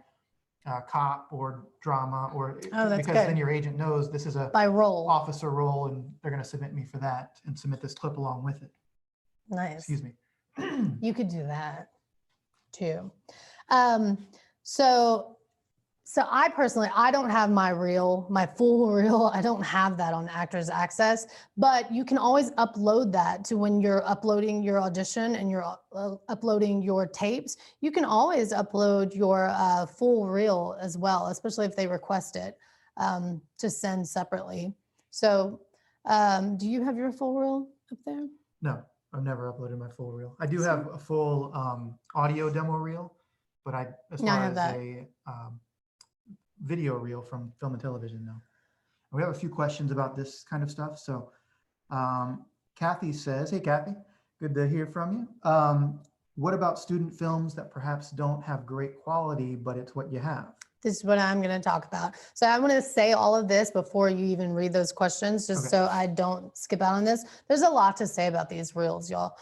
cop or drama, or because then your agent knows this is a by role, officer role, and they're going to submit me for that and submit this clip along with it. Nice. Excuse me. You could do that too. So I personally, I don't have my full reel. I don't have that on Actors Access, but you can always upload that to when you're uploading your audition and you're uploading your tapes. You can always upload your full reel as well, especially if they request it to send separately. So do you have your full reel up there? No, I've never uploaded my full reel. I do have a full audio demo reel, but as far as a video reel from film and television, no. We have a few questions about this kind of stuff. So Kathy says, hey, Kathy, good to hear from you. What about student films that perhaps don't have great quality, but it's what you have? This is what I'm going to talk about. So I'm going to say all of this before you even read those questions, just so I don't skip out on this. There's a lot to say about these reels, y'all.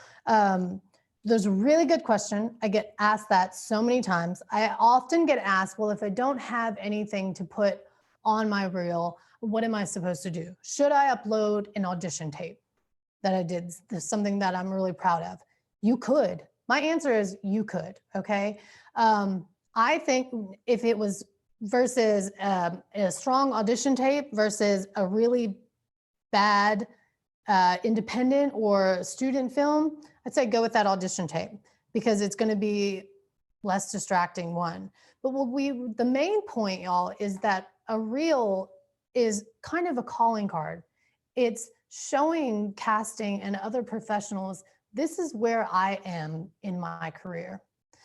there's a really good question. I get asked that so many times. I often get asked, well, if I don't have anything to put on my reel, what am I supposed to do? Should I upload an audition tape that I did? This is something that I'm really proud of. You could. My answer is you could, okay? I think if it was versus a strong audition tape versus a really bad independent or student film, I'd say go with that audition tape because it's going to be less distracting, one. But the main point, y'all, is that a reel is kind of a calling card. It's showing casting and other professionals, this is where I am in my career.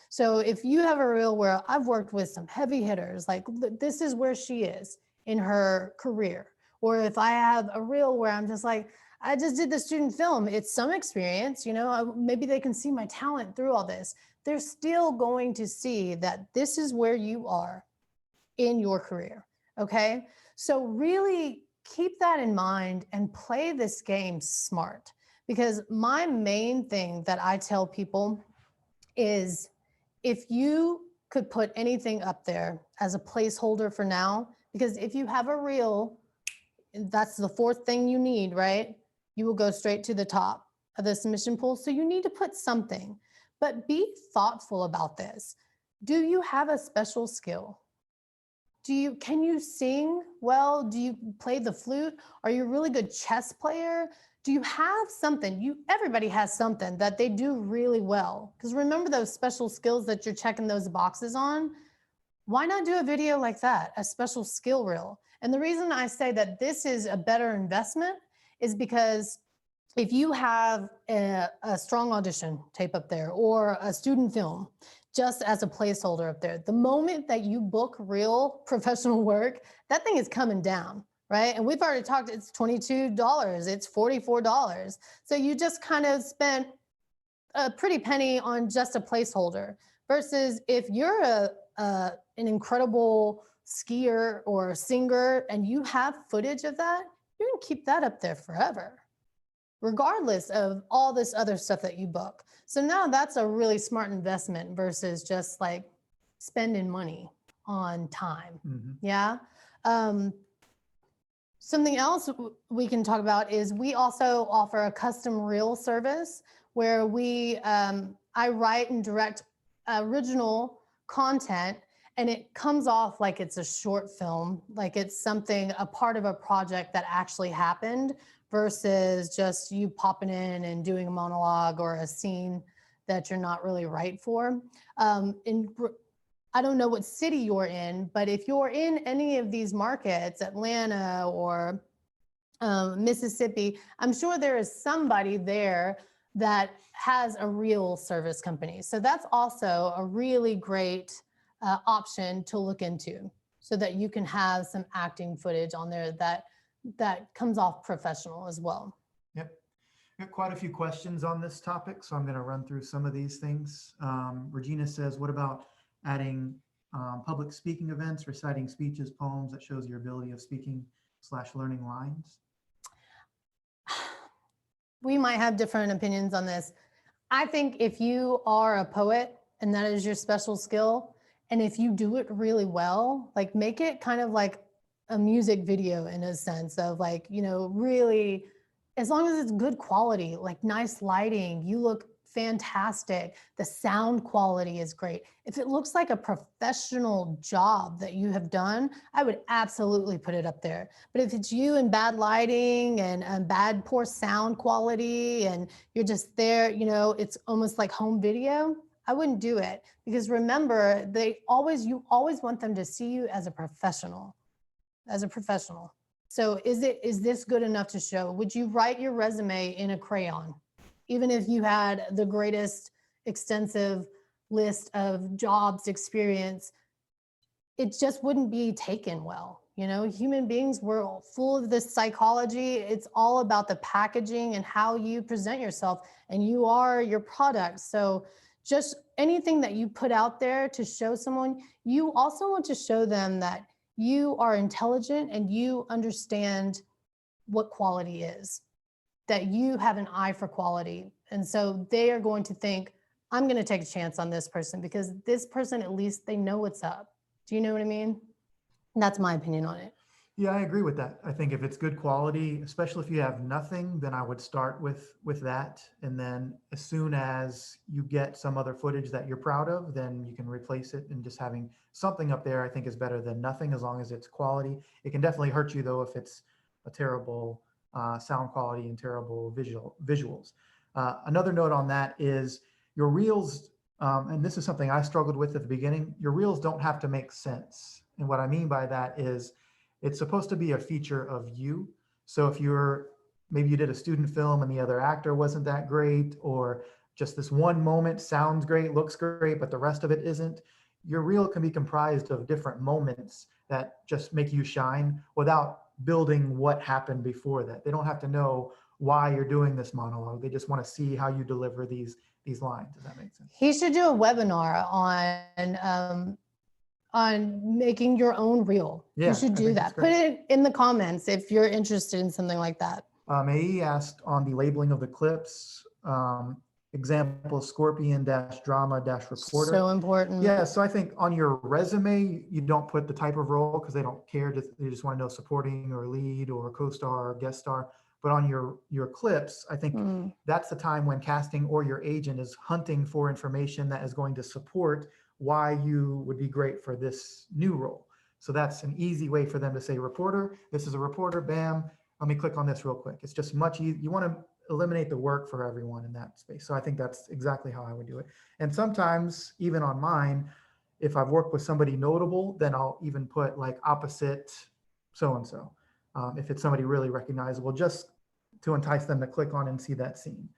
So if you have a reel where I've worked with some heavy hitters, like this is where she is in her career. Or if I have a reel where I'm just like, I just did the student film, it's some experience, you know, maybe they can see my talent through all this. They're still going to see that this is where you are in your career, okay? So really keep that in mind and play this game smart, because my main thing that I tell people is if you could put anything up there as a placeholder for now, because if you have a reel, that's the fourth thing you need, right? You will go straight to the top of the submission pool. So you need to put something, but be thoughtful about this. Do you have a special skill? Can you sing well? Do you play the flute? Are you a really good chess player? Do you have something? Everybody has something that they do really well. Because remember those special skills that you're checking those boxes on? Why not do a video like that, a special skill reel? And the reason I say that this is a better investment is because if you have a strong audition tape up there or a student film, just as a placeholder up there, the moment that you book real professional work, that thing is coming down, right? And we've already talked, it's $22, it's $44. So you just kind of spent a pretty penny on just a placeholder versus if you're an incredible skier or singer and you have footage of that, you're gonna keep that up there forever, regardless of all this other stuff that you book. So now that's a really smart investment versus just like spending money on time. Yeah. Something else we can talk about is we also offer a custom reel service where I write and direct original content, and it comes off like it's a short film, like it's something, a part of a project that actually happened versus just you popping in and doing a monologue or a scene that you're not really right for. I don't know what city you're in, but if you're in any of these markets, Atlanta or Mississippi, I'm sure there is somebody there that has a reel service company. So that's also a really great option to look into so that you can have some acting footage on there that comes off professional as well. Yep. Got quite a few questions on this topic, so I'm going to run through some of these things. Regina says, what about adding public speaking events, reciting speeches, poems that shows your ability of speaking / learning lines? We might have different opinions on this. I think if you are a poet and that is your special skill, and if you do it really well, like make it kind of like a music video in a sense of like, you know, really, as long as it's good quality, like nice lighting, you look fantastic. The sound quality is great. If it looks like a professional job that you have done, I would absolutely put it up there. But if it's you in bad lighting and bad, poor sound quality, and you're just there, you know, it's almost like home video, I wouldn't do it. Because remember, you always want them to see you as a professional, So is this good enough to show? Would you write your resume in a crayon? Even if you had the greatest extensive list of jobs experience, it just wouldn't be taken well. You know, human beings, we're full of this psychology. It's all about the packaging and how you present yourself, and you are your product. So just anything that you put out there to show someone, you also want to show them that you are intelligent and you understand what quality is, that you have an eye for quality. And so they are going to think, I'm going to take a chance on this person because this person, at least they know what's up. Do you know what I mean? That's my opinion on it. Yeah, I agree with that. I think if it's good quality, especially if you have nothing, then I would start with that. And then as soon as you get some other footage that you're proud of, then you can replace it. And just having something up there, I think is better than nothing as long as it's quality. It can definitely hurt you though if it's a terrible sound quality and terrible visuals. Another note on that is your reels, and this is something I struggled with at the beginning, your reels don't have to make sense. And what I mean by that is it's supposed to be a feature of you. So if maybe you did a student film and the other actor wasn't that great, or just this one moment sounds great, looks great, but the rest of it isn't, your reel can be comprised of different moments that just make you shine without building what happened before that. They don't have to know why you're doing this monologue. They just want to see how you deliver these lines. Does that make sense? He should do a webinar on making your own reel. Yeah, You should do that. Put it in the comments if you're interested in something like that. AE asked on the labeling of the clips, example, scorpion-drama-reporter. So important. Yeah, so I think on your resume, you don't put the type of role because they don't care. They just want to know supporting or lead or co-star or guest star. But on your clips, I think that's the time when casting or your agent is hunting for information that is going to support why you would be great for this new role. So that's an easy way for them to say, reporter, this is a reporter, bam, let me click on this real quick. It's just much easier. You want to eliminate the work for everyone in that space. So I think that's exactly how I would do it. And sometimes even on mine, if I've worked with somebody notable, then I'll even put like opposite so-and-so. If it's somebody really recognizable, just to entice them to click on and see that scene.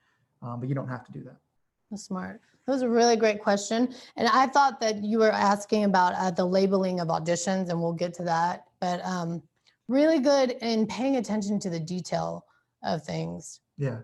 But you don't have to do that. That's smart. That was a really great question. And I thought that you were asking about the labeling of auditions, and we'll get to that. But really good in paying attention to the detail of things. Yeah.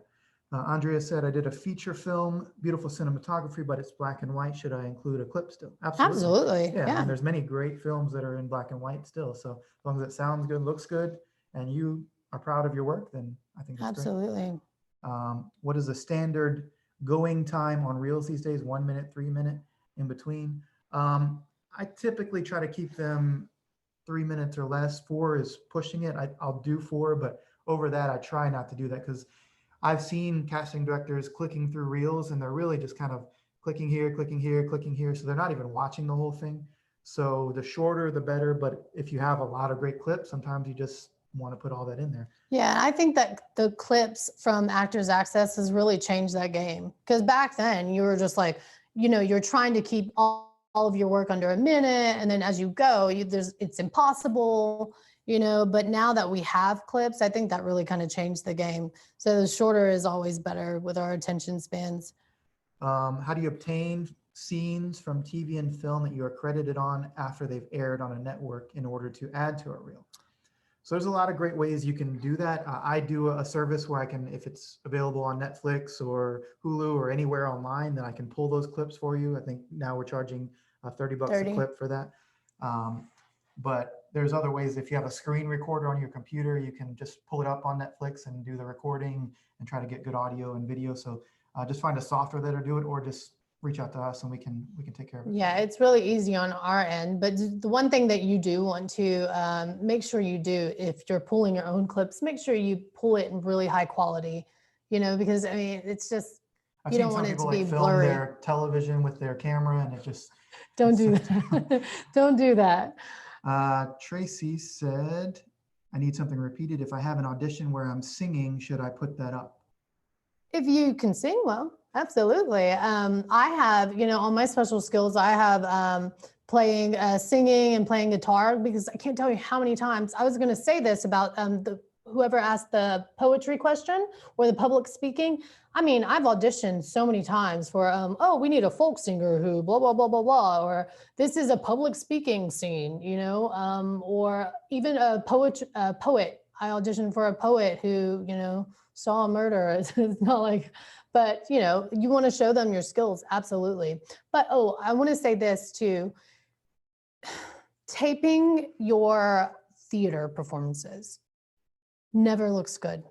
Andrea said, I did a feature film, beautiful cinematography, but it's black and white. Should I include a clip still? Absolutely. Yeah. And there's many great films that are in black and white still. So as long as it sounds good, looks good, and you are proud of your work, then I think that's absolutely great. What is the standard going time on reels these days? 1 minute, 3 minute in between. I typically try to keep them 3 minutes or less. 4 is pushing it. I'll do 4, but over that, I try not to do that because I've seen casting directors clicking through reels and they're really just kind of clicking here, clicking here, clicking here. So they're not even watching the whole thing. So the shorter, the better. But if you have a lot of great clips, sometimes you just want to put all that in there. Yeah, I think that the clips from Actors Access has really changed that game. Because back then you were just like, you're trying to keep all of your work under a minute. And then as you go, it's impossible, but now that we have clips, I think that really kind of changed the game. So the shorter is always better with our attention spans. How do you obtain scenes from TV and film that you are credited on after they've aired on a network in order to add to a reel? So there's a lot of great ways you can do that. I do a service where I can, if it's available on Netflix or Hulu or anywhere online, then I can pull those clips for you. I think now we're charging $30 a clip for that. But there's other ways. If you have a screen recorder on your computer, you can just pull it up on Netflix and do the recording and try to get good audio and video. So just find a software that'll do it, or just reach out to us and we can take care of it. Yeah, it's really easy on our end. But the one thing that you do want to make sure you do, if you're pulling your own clips, make sure you pull it in really high quality, because I mean, it's just, you don't want it to be blurry. Film their television with their camera and it just. Don't do that. Don't do that. Tracy said, I need something repeated. If I have an audition where I'm singing, should I put that up? If you can sing well, absolutely. I have, on my special skills, I have playing, singing and playing guitar, because I can't tell you how many times I was going to say this about whoever asked the poetry question or the public speaking. I mean, I've auditioned so many times for, oh, we need a folk singer who blah, blah, blah, blah, blah, or this is a public speaking scene, or even a poet. I auditioned for a poet who, saw a murder. It's not like, but you want to show them your skills. Absolutely. But, I want to say this too. Taping your theater performances never looks good.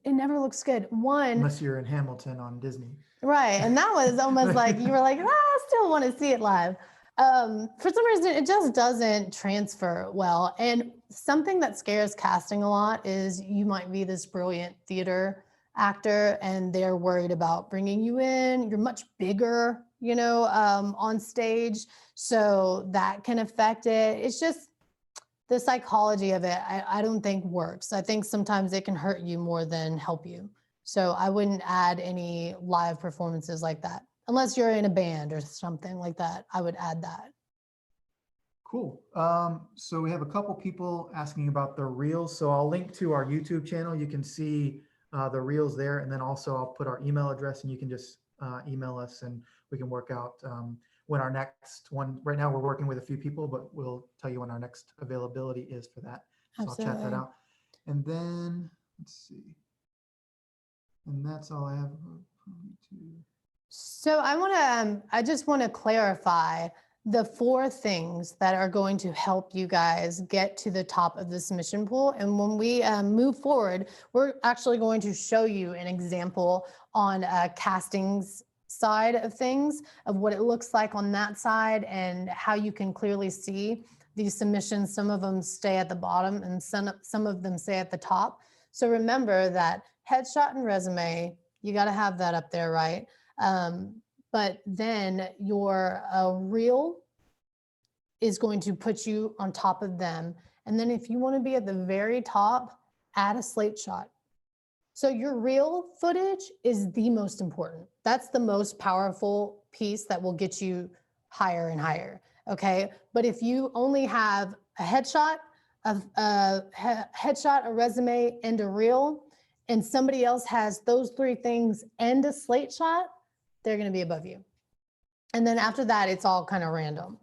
it never looks good. One, Unless you're in Hamilton on Disney. right. And that was almost like you were like, ah, I still want to see it live. For some reason, it just doesn't transfer well. And something that scares casting a lot is you might be this brilliant theater actor and they're worried about bringing you in. You're much bigger, you know, on stage. So that can affect it. It's just the psychology of it, I don't think works. I think sometimes it can hurt you more than help you. So I wouldn't add any live performances like that. Unless you're in a band or something like that, I would add that. Cool. So we have a couple people asking about the reels. So I'll link to our YouTube channel. You can see the reels there. And then also I'll put our email address and you can just email us and we can work out when our next one. Right now we're working with a few people, but we'll tell you when our next availability is for that. So Absolutely. I'll chat that out. And then let's see. And that's all I have. So I just want to clarify the 4 things that are going to help you guys get to the top of the submission pool. And when we move forward, we're actually going to show you an example on castings side of things, of what it looks like on that side and how you can clearly see these submissions. Some of them stay at the bottom and some of them stay at the top. So remember that headshot and resume, you got to have that up there, right? But then your reel is going to put you on top of them. And then if you want to be at the very top, add a slate shot. So your reel footage is the most important. That's the most powerful piece that will get you higher and higher. Okay. But if you only have a headshot, a resume, and a reel, and somebody else has those 3 things and a slate shot, they're going to be above you. And then after that, it's all kind of random.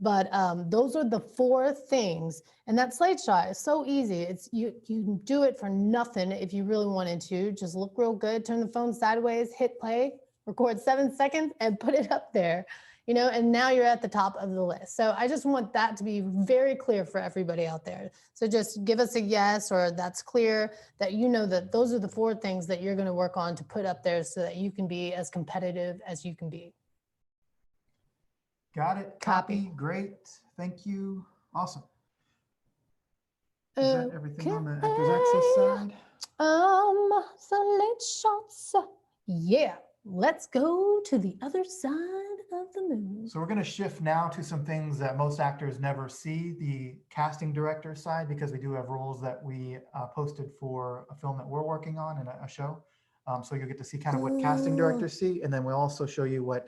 But those are the 4 things. And that slate shot is so easy. It's you can do it for nothing if you really wanted to. Just look real good, turn the phone sideways, hit play, record 7 seconds, and put it up there. You know, and now you're at the top of the list. So I just want that to be very clear for everybody out there. So just give us a yes, or that's clear, that you know that those are the 4 things that you're going to work on to put up there so that you can be as competitive as you can be. Got it. Copy. Great. Thank you. Awesome. Is that everything on the Actors Access side? Slate shots. Yeah. Let's go to the other side of the moon. So we're going to shift now to some things that most actors never see, the casting director side, because we do have roles that we posted for a film that we're working on and a show. So you'll get to see kind of what casting directors see. And then we'll also show you what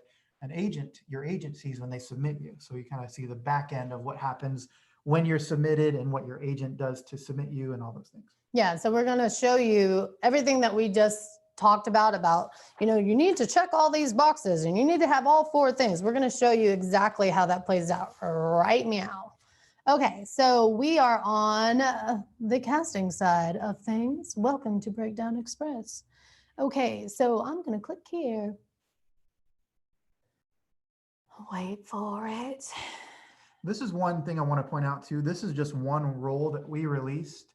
your agent sees when they submit you. So you kind of see the back end of what happens when you're submitted and what your agent does to submit you and all those things. Yeah. So we're going to show you everything that we just talked about, you know, you need to check all these boxes and you need to have all 4 things. We're going to show you exactly how that plays out right now. Okay, so we are on the casting side of things. Welcome to Breakdown Express. Okay, so I'm going to click here. Wait for it. This is one thing I want to point out too. This is just one role that we released,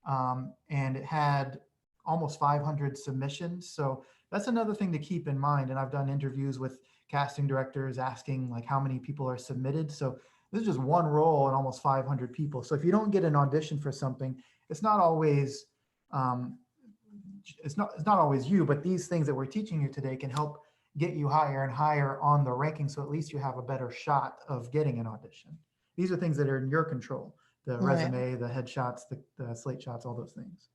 and it had almost 500 submissions. So that's another thing to keep in mind. And I've done interviews with casting directors asking like how many people are submitted. So this is just one role and almost 500 people. So if you don't get an audition for something, it's not always always you, but these things that we're teaching you today can help get you higher and higher on the ranking. So at least you have a better shot of getting an audition. These are things that are in your control: the resume, the headshots, the slate shots, all those things.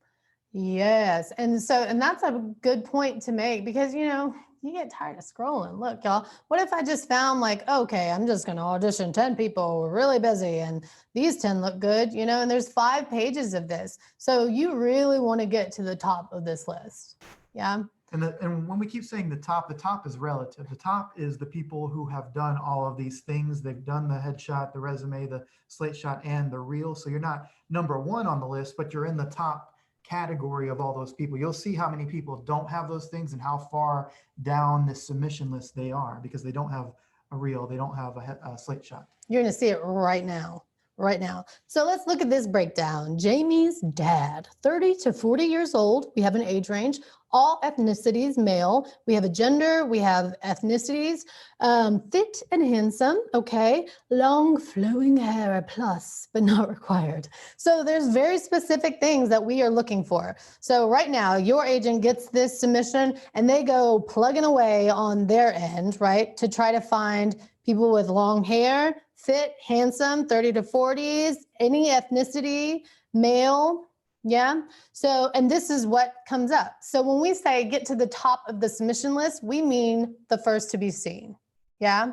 Yes. And that's a good point to make, because, you know, you get tired of scrolling. Look, y'all, what if I just found like, okay, I'm just going to audition 10 people, we're really busy, and these 10 look good, you know, and there's 5 pages of this. So you really want to get to the top of this list. Yeah. And when we keep saying the top is relative. The top is the people who have done all of these things. They've done the headshot, the resume, the slate shot, and the reel. So you're not number 1 on the list, but you're in the top category of all those people. You'll see how many people don't have those things and how far down the submission list they are, because they don't have a reel, they don't have a slate shot. You're going to see it right now. right now. So let's look at this breakdown. Jamie's dad, 30 to 40 years old. We have an age range. All ethnicities, male. We have a gender. We have ethnicities. Fit and handsome. Okay. Long flowing hair, a plus, but not required. So there's very specific things that we are looking for. So right now, your agent gets this submission and they go plugging away on their end, right, to try to find people with long hair, fit, handsome, 30 to 40s, any ethnicity, male. Yeah. So, and this is what comes up. So when we say get to the top of the submission list, we mean the first to be seen. Yeah.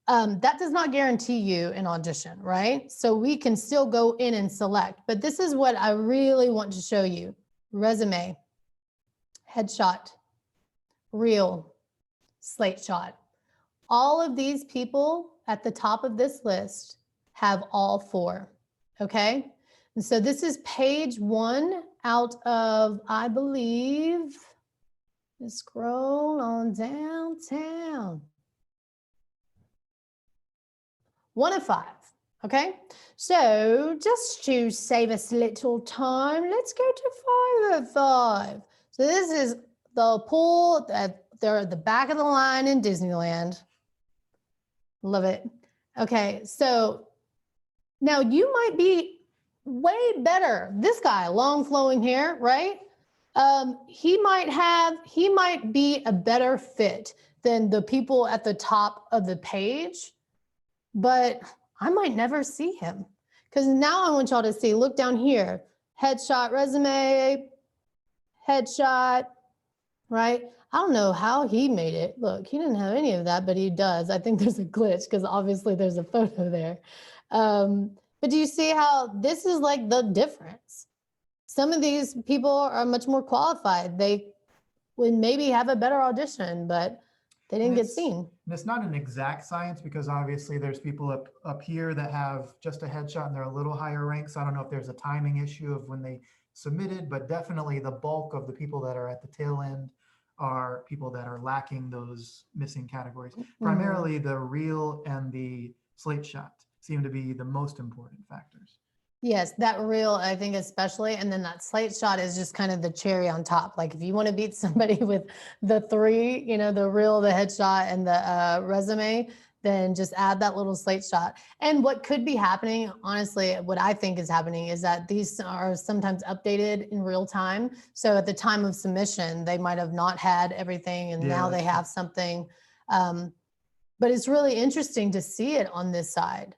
That does not guarantee you an audition, right? So we can still go in and select, but this is what I really want to show you. Resume, headshot, reel, slate shot. All of these people at the top of this list have all four, okay? And so this is page 1 out of, I believe, let's scroll on downtown. 1 of 5, okay? So just to save us little time, let's go to 5 of 5. So this is the pool that they're at the back of the line in Disneyland. Love it. Okay, so now you might be way better. This guy, long flowing hair, right? He might be a better fit than the people at the top of the page, but I might never see him. Because now I want y'all to see, look down here, headshot, resume, headshot, right? I don't know how he made it. Look, he didn't have any of that, but he does. I think there's a glitch because obviously there's a photo there. But do you see how this is like the difference? Some of these people are much more qualified. They would maybe have a better audition, but they didn't get seen. And it's not an exact science because obviously there's people up here that have just a headshot and they're a little higher ranked. So I don't know if there's a timing issue of when they submitted, but definitely the bulk of the people that are at the tail end are people that are lacking those missing categories. Primarily the reel and the slate shot seem to be the most important factors. Yes, that reel, I think especially, and then that slate shot is just kind of the cherry on top. Like if you want to beat somebody with the 3, you know, the reel, the headshot, and the resume, then just add that little slate shot. And what could be happening, honestly, what I think is happening is that these are sometimes updated in real time. So at the time of submission, they might have not had everything and now they have something. But it's really interesting to see it on this side.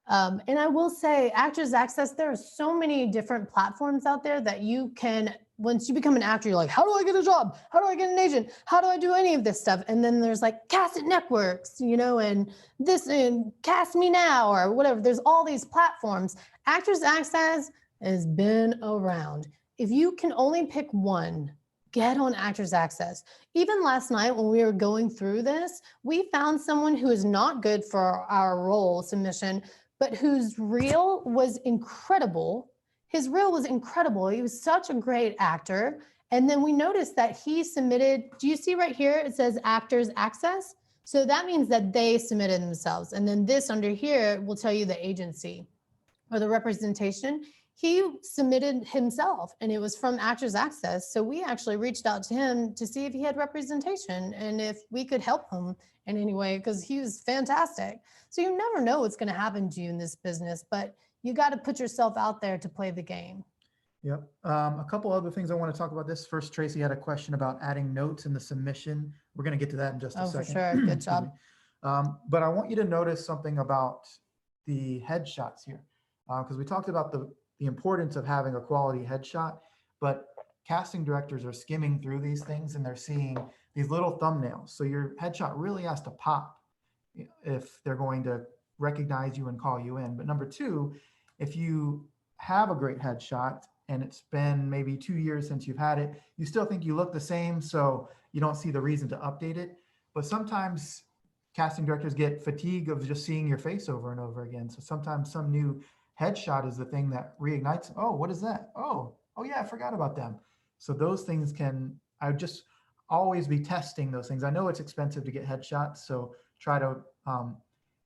And I will say Actors Access, there are so many different platforms out there that you can, once you become an actor, you're like, how do I get a job? How do I get an agent? How do I do any of this stuff? And then there's like Cast It Networks, you know, and this and Cast Me Now or whatever. There's all these platforms. Actors Access has been around. If you can only pick one, get on Actors Access. Even last night when we were going through this, we found someone who is not good for our role submission, but whose reel was incredible. His reel was incredible. He was such a great actor. And then we noticed that he submitted, do you see right here, it says Actors Access? So that means that they submitted themselves. And then this under here will tell you the agency or the representation. He submitted himself and it was from Actors Access. So we actually reached out to him to see if he had representation and if we could help him in any way because he was fantastic. So you never know what's going to happen to you in this business, but you got to put yourself out there to play the game. Yep. A couple other things I want to talk about this. First, Tracy had a question about adding notes in the submission. We're going to get to that in just a second. For sure. Good job. But I want you to notice something about the headshots here because we talked about the importance of having a quality headshot, but casting directors are skimming through these things and they're seeing these little thumbnails. So your headshot really has to pop if they're going to recognize you and call you in. But number 2, if you have a great headshot and it's been maybe 2 years since you've had it, you still think you look the same, so you don't see the reason to update it. But sometimes casting directors get fatigue of just seeing your face over and over again. So sometimes some new headshot is the thing that reignites. Oh, what is that? Oh yeah, I forgot about them. So those things I would just always be testing those things. I know it's expensive to get headshots, so try to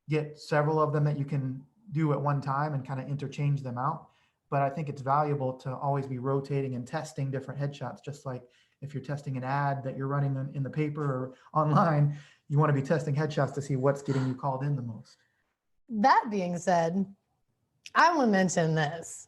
get several of them that you can do at one time and kind of interchange them out. But I think it's valuable to always be rotating and testing different headshots, just like if you're testing an ad that you're running in the paper or online, you want to be testing headshots to see what's getting you called in the most. That being said, I want to mention this.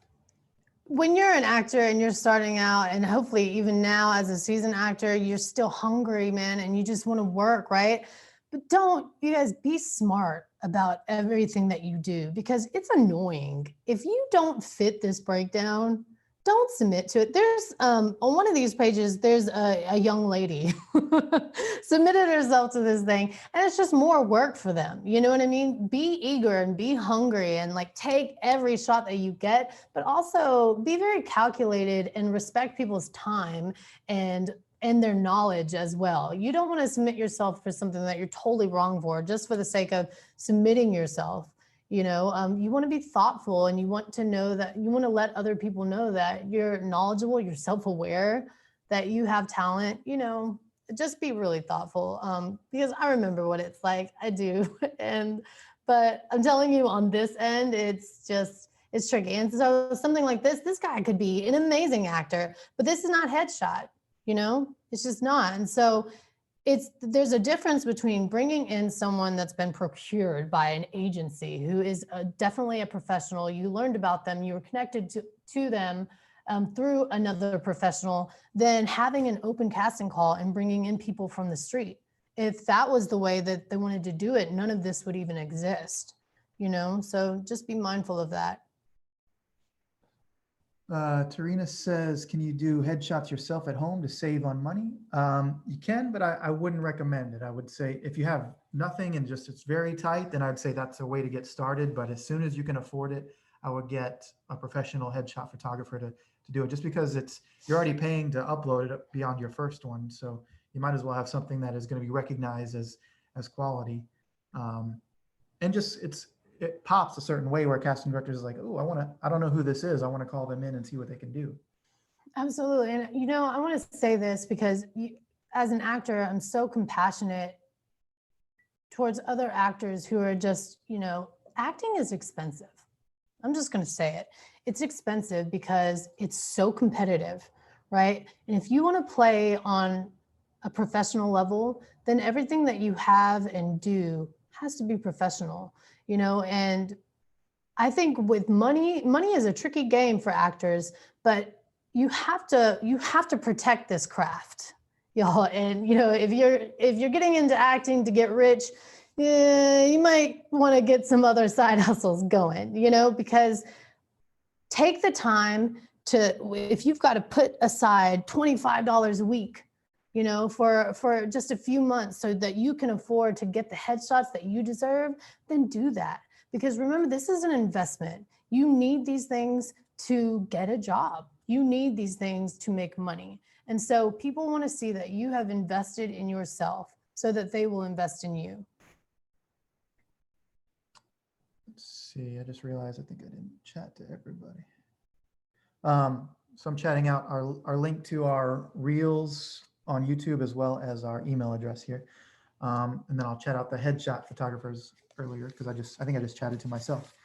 When you're an actor and you're starting out, and hopefully even now as a seasoned actor, you're still hungry, man, and you just want to work, right? But don't, you guys, be smart about everything that you do, because it's annoying. If you don't fit this breakdown, don't submit to it. There's on one of these pages, there's a young lady submitted herself to this thing, and it's just more work for them. You know what I mean? Be eager and be hungry and like take every shot that you get, but also be very calculated and respect people's time and their knowledge as well. You don't want to submit yourself for something that you're totally wrong for just for the sake of submitting yourself. You know, you want to be thoughtful, and you want to know that you want to let other people know that you're knowledgeable, you're self-aware, that you have talent. You know, just be really thoughtful, because I remember what it's like. I do. But I'm telling you, on this end, it's tricky. And so something like this guy could be an amazing actor, but this is not headshot, you know, it's just not. And so there's a difference between bringing in someone that's been procured by an agency who is definitely a professional. You learned about them, you were connected to them through another professional, than having an open casting call and bringing in people from the street. If that was the way that they wanted to do it, none of this would even exist, you know? So just be mindful of that. Tarina says, can you do headshots yourself at home to save on money? You can, but I wouldn't recommend it. I would say if you have nothing and just it's very tight, then I'd say that's a way to get started. But as soon as you can afford it, I would get a professional headshot photographer to do it, just because you're already paying to upload it beyond your first one. So you might as well have something that is going to be recognized as quality. And just it pops a certain way where casting directors is like, oh, I don't know who this is. I want to call them in and see what they can do. Absolutely. And, you know, I want to say this because as an actor, I'm so compassionate towards other actors who are just, you know, acting is expensive. I'm just going to say it. It's expensive because it's so competitive, right? And if you want to play on a professional level, then everything that you have and do has to be professional, you know? And I think with money is a tricky game for actors, but you have to protect this craft, y'all. And, you know, if you're getting into acting to get rich, you might want to get some other side hustles going, you know, because take the time if you've got to put aside $25 a week, you know, for just a few months so that you can afford to get the headshots that you deserve, then do that. Because remember, this is an investment. You need these things to get a job. You need these things to make money. And so people want to see that you have invested in yourself so that they will invest in you. Let's see, I just realized I think I didn't chat to everybody. So I'm chatting out our link to our reels on YouTube as well as our email address here. And then I'll chat out the headshot photographers earlier because I think I just chatted to myself.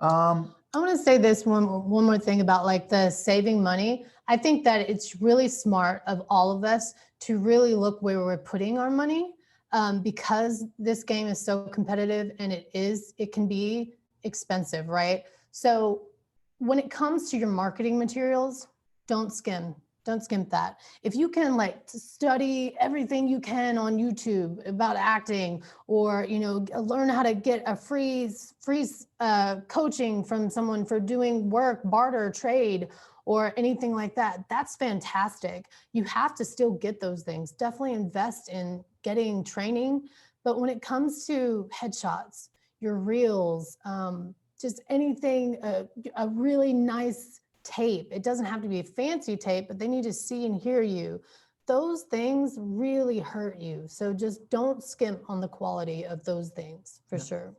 I want to say this one more thing about like the saving money. I think that it's really smart of all of us to really look where we're putting our money, because this game is so competitive and it can be expensive, right? So when it comes to your marketing materials, don't skimp that. If you can like study everything you can on YouTube about acting, or, you know, learn how to get a free coaching from someone for doing work, barter, trade, or anything like that, that's fantastic. You have to still get those things. Definitely invest in getting training. But when it comes to headshots, your reels, just anything, a really nice tape. It doesn't have to be a fancy tape, but they need to see and hear you. Those things really hurt you. So just don't skimp on the quality of those things for sure.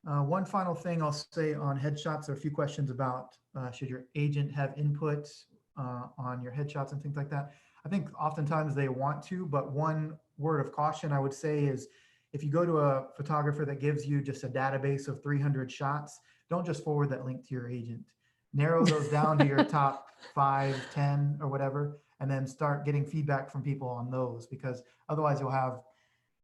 One final thing I'll say on headshots, there are a few questions about should your agent have input on your headshots and things like that. I think oftentimes they want to, but one word of caution I would say is if you go to a photographer that gives you just a database of 300 shots, don't just forward that link to your agent. Narrow those down to your top 5, 10 or whatever, and then start getting feedback from people on those, because otherwise you'll have,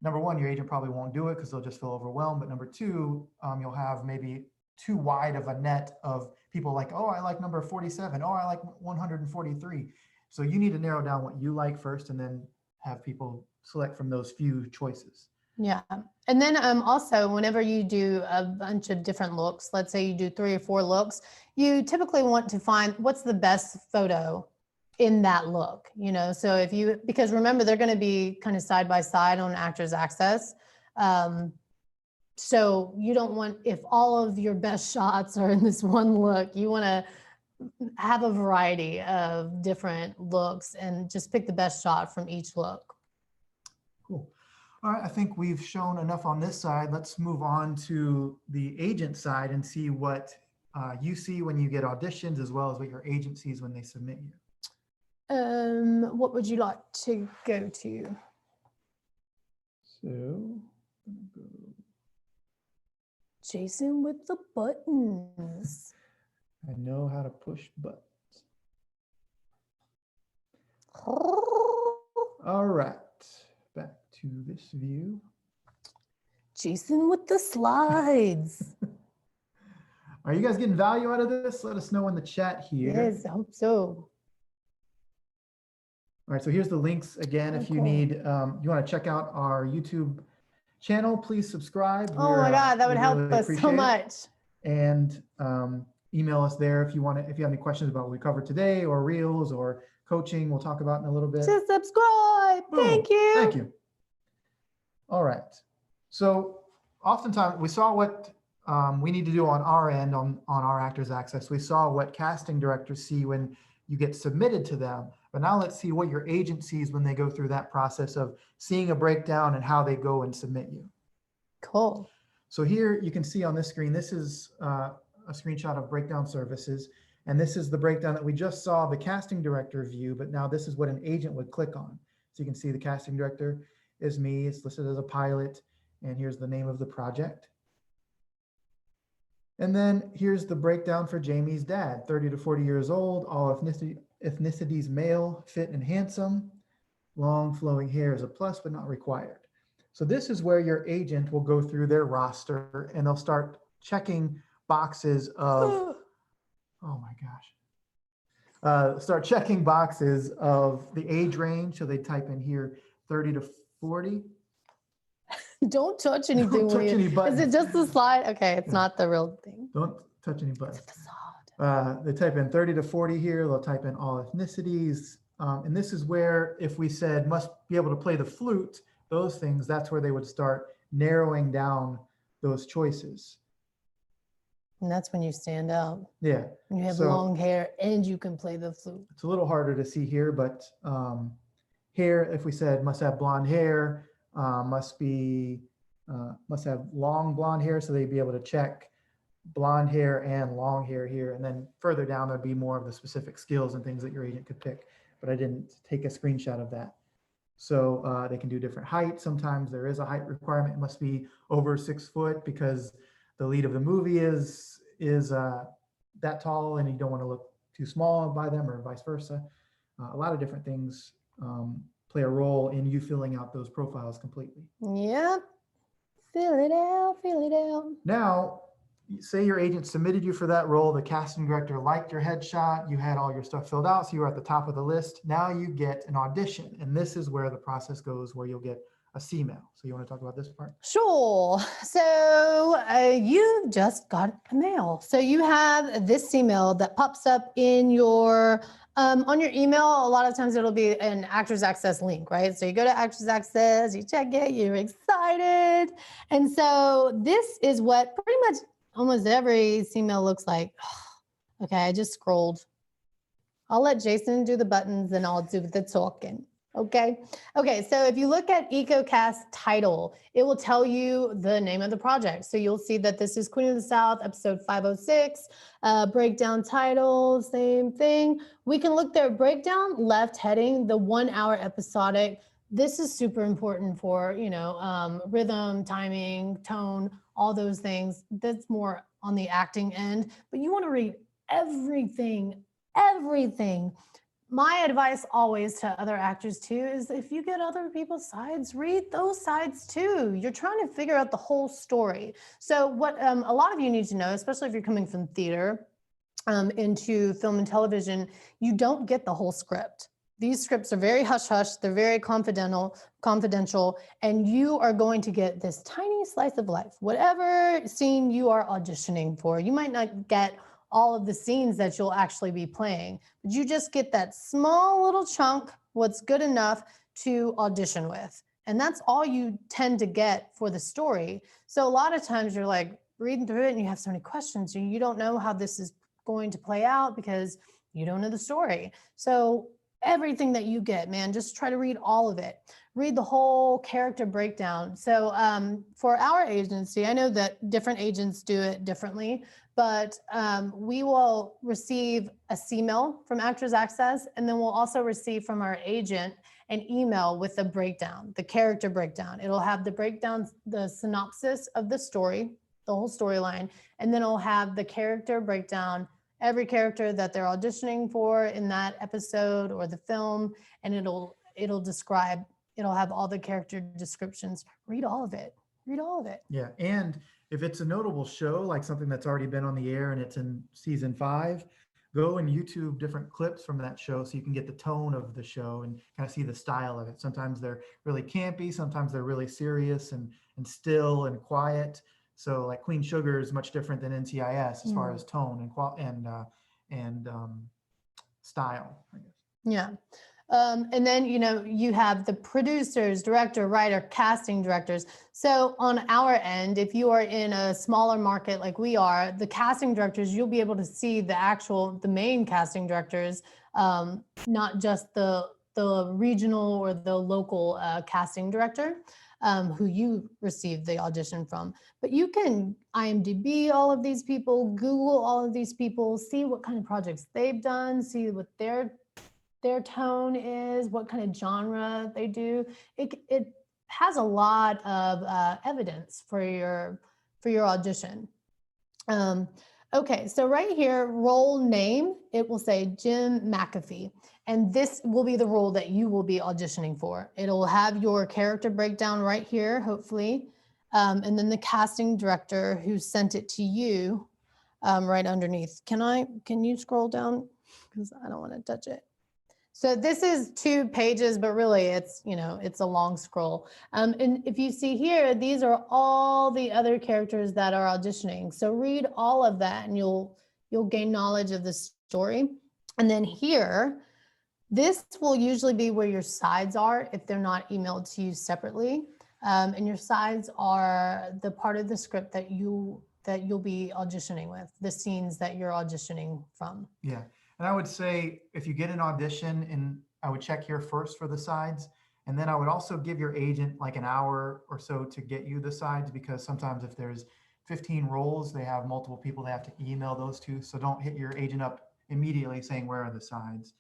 number one, your agent probably won't do it because they'll just feel overwhelmed. But number two, you'll have maybe too wide of a net of people like, oh, I like number 47. Oh, I like 143. So you need to narrow down what you like first and then have people select from those few choices. Yeah. And then also, whenever you do a bunch of different looks, let's say you do 3 or 4 looks, you typically want to find what's the best photo in that look, you know? So if you, because remember, they're going to be kind of side by side on Actors Access. So you don't want, if all of your best shots are in this one look, you want to have a variety of different looks and just pick the best shot from each look. Cool. All right, I think we've shown enough on this side. Let's move on to the agent side and see what you see when you get auditions, as well as what your agent sees when they submit you. What would you like to go to? So, Jason with the buttons. I know how to push buttons. All right, back to this view. Jason with the slides. Are you guys getting value out of this? Let us know in the chat here. Yes, I hope so. All right, so here's the links again. If you need, you want to check out our YouTube channel, please subscribe. Oh my God, that would help us so much. And email us there if you want to, if you have any questions about what we covered today, or reels, or coaching, we'll talk about in a little bit. Just subscribe. Boom. Thank you. Thank you. All right. So oftentimes we saw what we need to do on our end on our Actors Access. We saw what casting directors see when you get submitted to them. But now let's see what your agent sees when they go through that process of seeing a breakdown and how they go and submit you. Cool. So here you can see on this screen, this is a screenshot of breakdown services. And this is the breakdown that we just saw, the casting director view, but now this is what an agent would click on. So you can see the casting director is me, it's listed as a pilot, and here's the name of the project. And then here's the breakdown for Jamie's dad, 30 to 40 years old, all ethnicities male, fit and handsome. Long flowing hair is a plus, but not required. So this is where your agent will go through their roster and they'll start checking boxes of, oh my gosh. Start checking boxes of the age range. So they type in here 30 to 40. Don't touch anything. Don't touch any buttons. Is it just the slide? Okay, it's not the real thing. Don't touch any buttons. It's a facade. They type in 30 to 40 here. They'll type in all ethnicities. And this is where, if we said must be able to play the flute, those things, that's where they would start narrowing down those choices. And that's when you stand out. Yeah. You have So long hair and you can play the flute. it's a little harder to see here, but hair, if we said must have blonde hair, must have long blonde hair, so they'd be able to check blonde hair and long hair here. And then further down, there'd be more of the specific skills and things that your agent could pick, but I didn't take a screenshot of that. So they can do different heights. Sometimes there is a height requirement. It must be over 6 foot because the lead of the movie is that tall and you don't want to look too small by them, or vice versa. A lot of different things play a role in you filling out those profiles completely. Yep. Fill it out, fill it out. Now, say your agent submitted you for that role, the casting director liked your headshot, you had all your stuff filled out, so you were at the top of the list. Now you get an audition, and this is where the process goes, where you'll get a C-mail. So you want to talk about this part? Sure. So you just got a mail. So you have this email that pops up in your on your email. A lot of times it'll be an Actors Access link, right? So you go to Actors Access, you check it, you're excited. And so this is what pretty much almost every email looks like. Okay, I just scrolled. I'll let Jason do the buttons and I'll do the talking. Okay. Okay. So if you look at EcoCast title, it will tell you the name of the project. So you'll see that this is Queen of the South, episode 506, breakdown title, same thing. We can look there, breakdown, left heading, the 1 hour episodic. This is super important for, rhythm, timing, tone, all those things. That's more on the acting end, but you want to read everything. My advice always to other actors too is if you get other people's sides, read those sides too. You're trying to figure out the whole story. So what a lot of you need to know, especially if you're coming from theater into film and television, you don't get the whole script. These scripts are very hush-hush, they're very confidential, and you are going to get this tiny slice of life. Whatever scene you are auditioning for, you might not get all of the scenes that you'll actually be playing, but you just get that small little chunk, what's good enough to audition with. And that's all you tend to get for the story. So a lot of times you're like reading through it and you have so many questions and you don't know how this is going to play out because you don't know the story. So everything that you get, man, just try to read all of it. Read the whole character breakdown. So for our agency, I know that different agents do it differently, but we will receive a C-mail from Actors Access, and then we'll also receive from our agent an email with the breakdown, the character breakdown. It'll have the breakdown, the synopsis of the story, the whole storyline, and then it'll have the character breakdown, every character that they're auditioning for in that episode or the film, and it'll describe, it'll have all the character descriptions. Read all of it. Read all of it. Yeah, and if it's a notable show, like something that's already been on the air and it's in season 5, go and YouTube different clips from that show so you can get the tone of the show and kind of see the style of it. Sometimes they're really campy, sometimes they're really serious and still and quiet. So like Queen Sugar is much different than NCIS as far as tone and style, I guess. Yeah. And then, you know, you have the producers, director, writer, casting directors. So on our end, if you are in a smaller market like we are, the casting directors, you'll be able to see the main casting directors, not just the regional or the local casting director. Who you received the audition from. But you can IMDb all of these people, Google all of these people, see what kind of projects they've done, see what their tone is, what kind of genre they do. It has a lot of evidence for your audition. Okay, so right here, role name, it will say Jim McAfee. And this will be the role that you will be auditioning for. It'll have your character breakdown right here, hopefully. And then the casting director who sent it to you right underneath. Can you scroll down? Because I don't want to touch it. So this is 2 pages, but really it's, you know, it's a long scroll. And if you see here, these are all the other characters that are auditioning. So read all of that and you'll gain knowledge of the story. And then here, this will usually be where your sides are if they're not emailed to you separately. And your sides are the part of the script that you'll be auditioning with, the scenes that you're auditioning from. Yeah. And I would say if you get an audition, and I would check here first for the sides, and then I would also give your agent like an hour or so to get you the sides, because sometimes if there's 15 roles, they have multiple people they have to email those to. So don't hit your agent up immediately saying, where are the sides?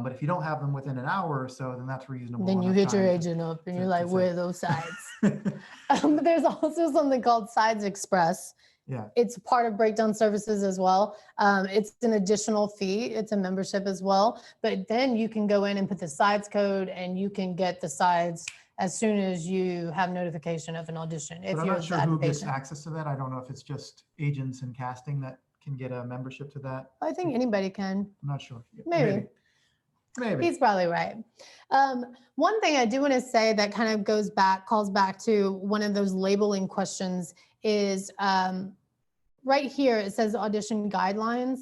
But if you don't have them within an hour or so, then that's reasonable. Then you hit your agent up and you're like, where are those sides? There's also something called Sides Express. Yeah. It's part of breakdown services as well. It's an additional fee. It's a membership as well. But then you can go in and put the sides code and you can get the sides as soon as you have notification of an audition. But I'm not sure who gets access to that. I don't know if it's just agents and casting that can get a membership to that. I think anybody can. I'm not sure. Maybe. He's probably right. One thing I do want to say that kind of calls back to one of those labeling questions is right here, it says audition guidelines.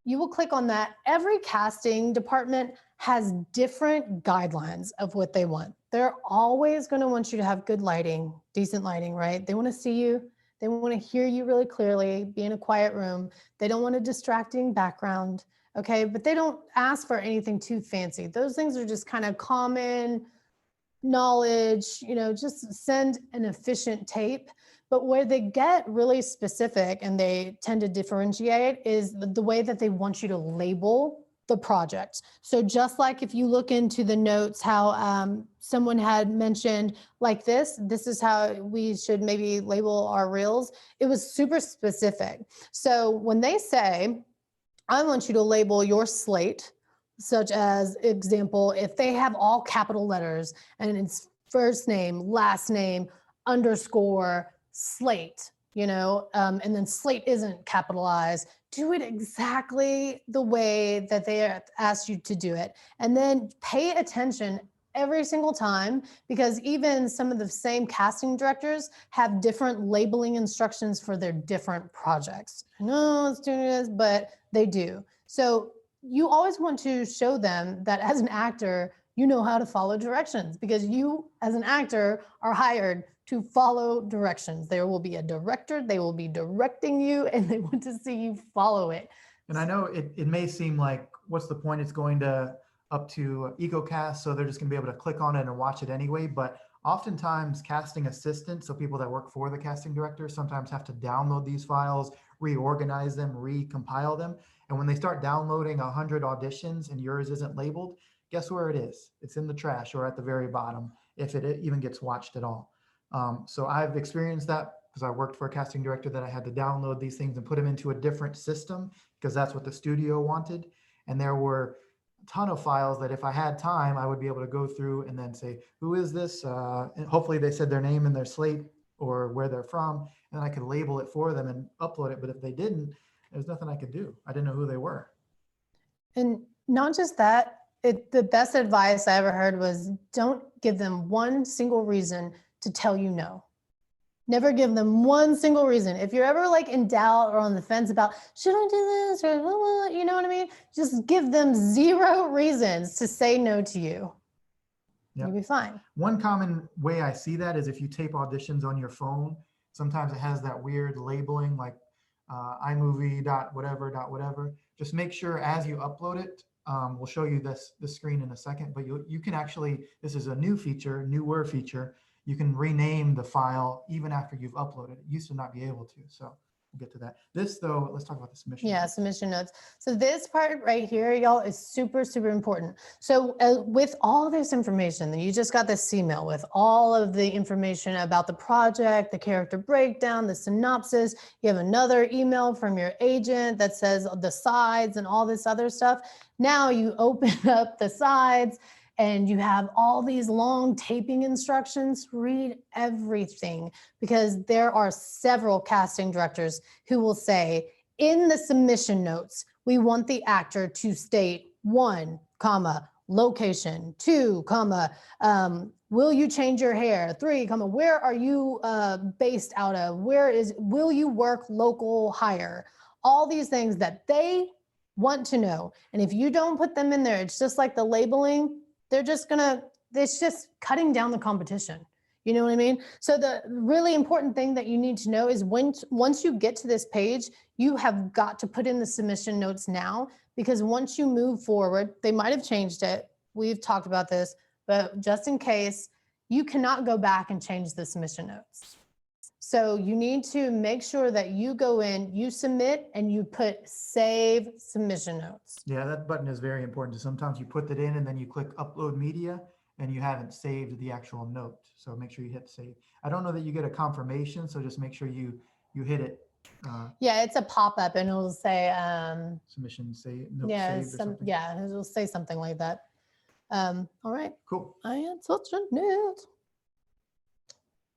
You will click on that. Every casting department has different guidelines of what they want. They're always going to want you to have good lighting, decent lighting, right? They want to see you. They want to hear you really clearly, be in a quiet room. They don't want a distracting background. Okay, but they don't ask for anything too fancy. Those things are just kind of common knowledge, you know, just send an efficient tape. But where they get really specific and they tend to differentiate is the way that they want you to label the project. So just like if you look into the notes, how someone had mentioned like this is how we should maybe label our reels. It was super specific. So when they say, I want you to label your slate, such as example, if they have all capital letters and it's first name, last name, underscore, slate, you know, and then slate isn't capitalized, do it exactly the way that they asked you to do it. And then pay attention every single time, because even some of the same casting directors have different labeling instructions for their different projects. I know it's doing this, but they do. So you always want to show them that as an actor, you know how to follow directions, because you as an actor are hired to follow directions. There will be a director, they will be directing you, and they want to see you follow it. And I know it may seem like, what's the point? It's going to up to EcoCast, so they're just gonna be able to click on it and watch it anyway. But oftentimes casting assistants, so people that work for the casting director, sometimes have to download these files, reorganize them, recompile them. And when they start downloading 100 auditions and yours isn't labeled, guess where it is? It's in the trash or at the very bottom, if it even gets watched at all. So I've experienced that because I worked for a casting director that I had to download these things and put them into a different system because that's what the studio wanted. And there were a ton of files that if I had time, I would be able to go through and then say, who is this? And hopefully they said their name in their slate or where they're from, and then I could label it for them and upload it. But if they didn't, there's nothing I could do. I didn't know who they were. And not just that, the best advice I ever heard was don't give them one single reason to tell you no. Never give them one single reason. If you're ever like in doubt or on the fence about, should I do this? Or, you know what I mean? Just give them 0 reasons to say no to you. Yep. You'll be fine. One common way I see that is if you tape auditions on your phone, sometimes it has that weird labeling like iMovie whatever. Just make sure as you upload it, we'll show you this screen in a second, but you can actually, this is a newer feature. You can rename the file even after you've uploaded it. It used to not be able to, so we'll get to that. This though, let's talk about the submission. Yeah, submission notes. So this part right here, y'all, is super, super important. So with all this information, you just got this email with all of the information about the project, the character breakdown, the synopsis. You have another email from your agent that says the sides and all this other stuff. Now you open up the sides and you have all these long taping instructions. Read everything, because there are several casting directors who will say in the submission notes, we want the actor to state 1, location, 2, will you change your hair, 3, where are you based out of, will you work local hire, all these things that they want to know. And if you don't put them in there, it's just like the labeling. It's just cutting down the competition. You know what I mean? So the really important thing that you need to know is once you get to this page, you have got to put in the submission notes now, because once you move forward, they might have changed it. We've talked about this, but just in case, you cannot go back and change the submission notes. So you need to make sure that you go in, you submit, and you put save submission notes. Yeah, that button is very important. Sometimes you put that in and then you click upload media and you haven't saved the actual note. So make sure you hit save. I don't know that you get a confirmation, so just make sure you hit it. Yeah, it's a pop-up and it'll say submission save, note yeah, saved or something. Yeah, it'll say something like that. All right. Cool. I had such a nerd.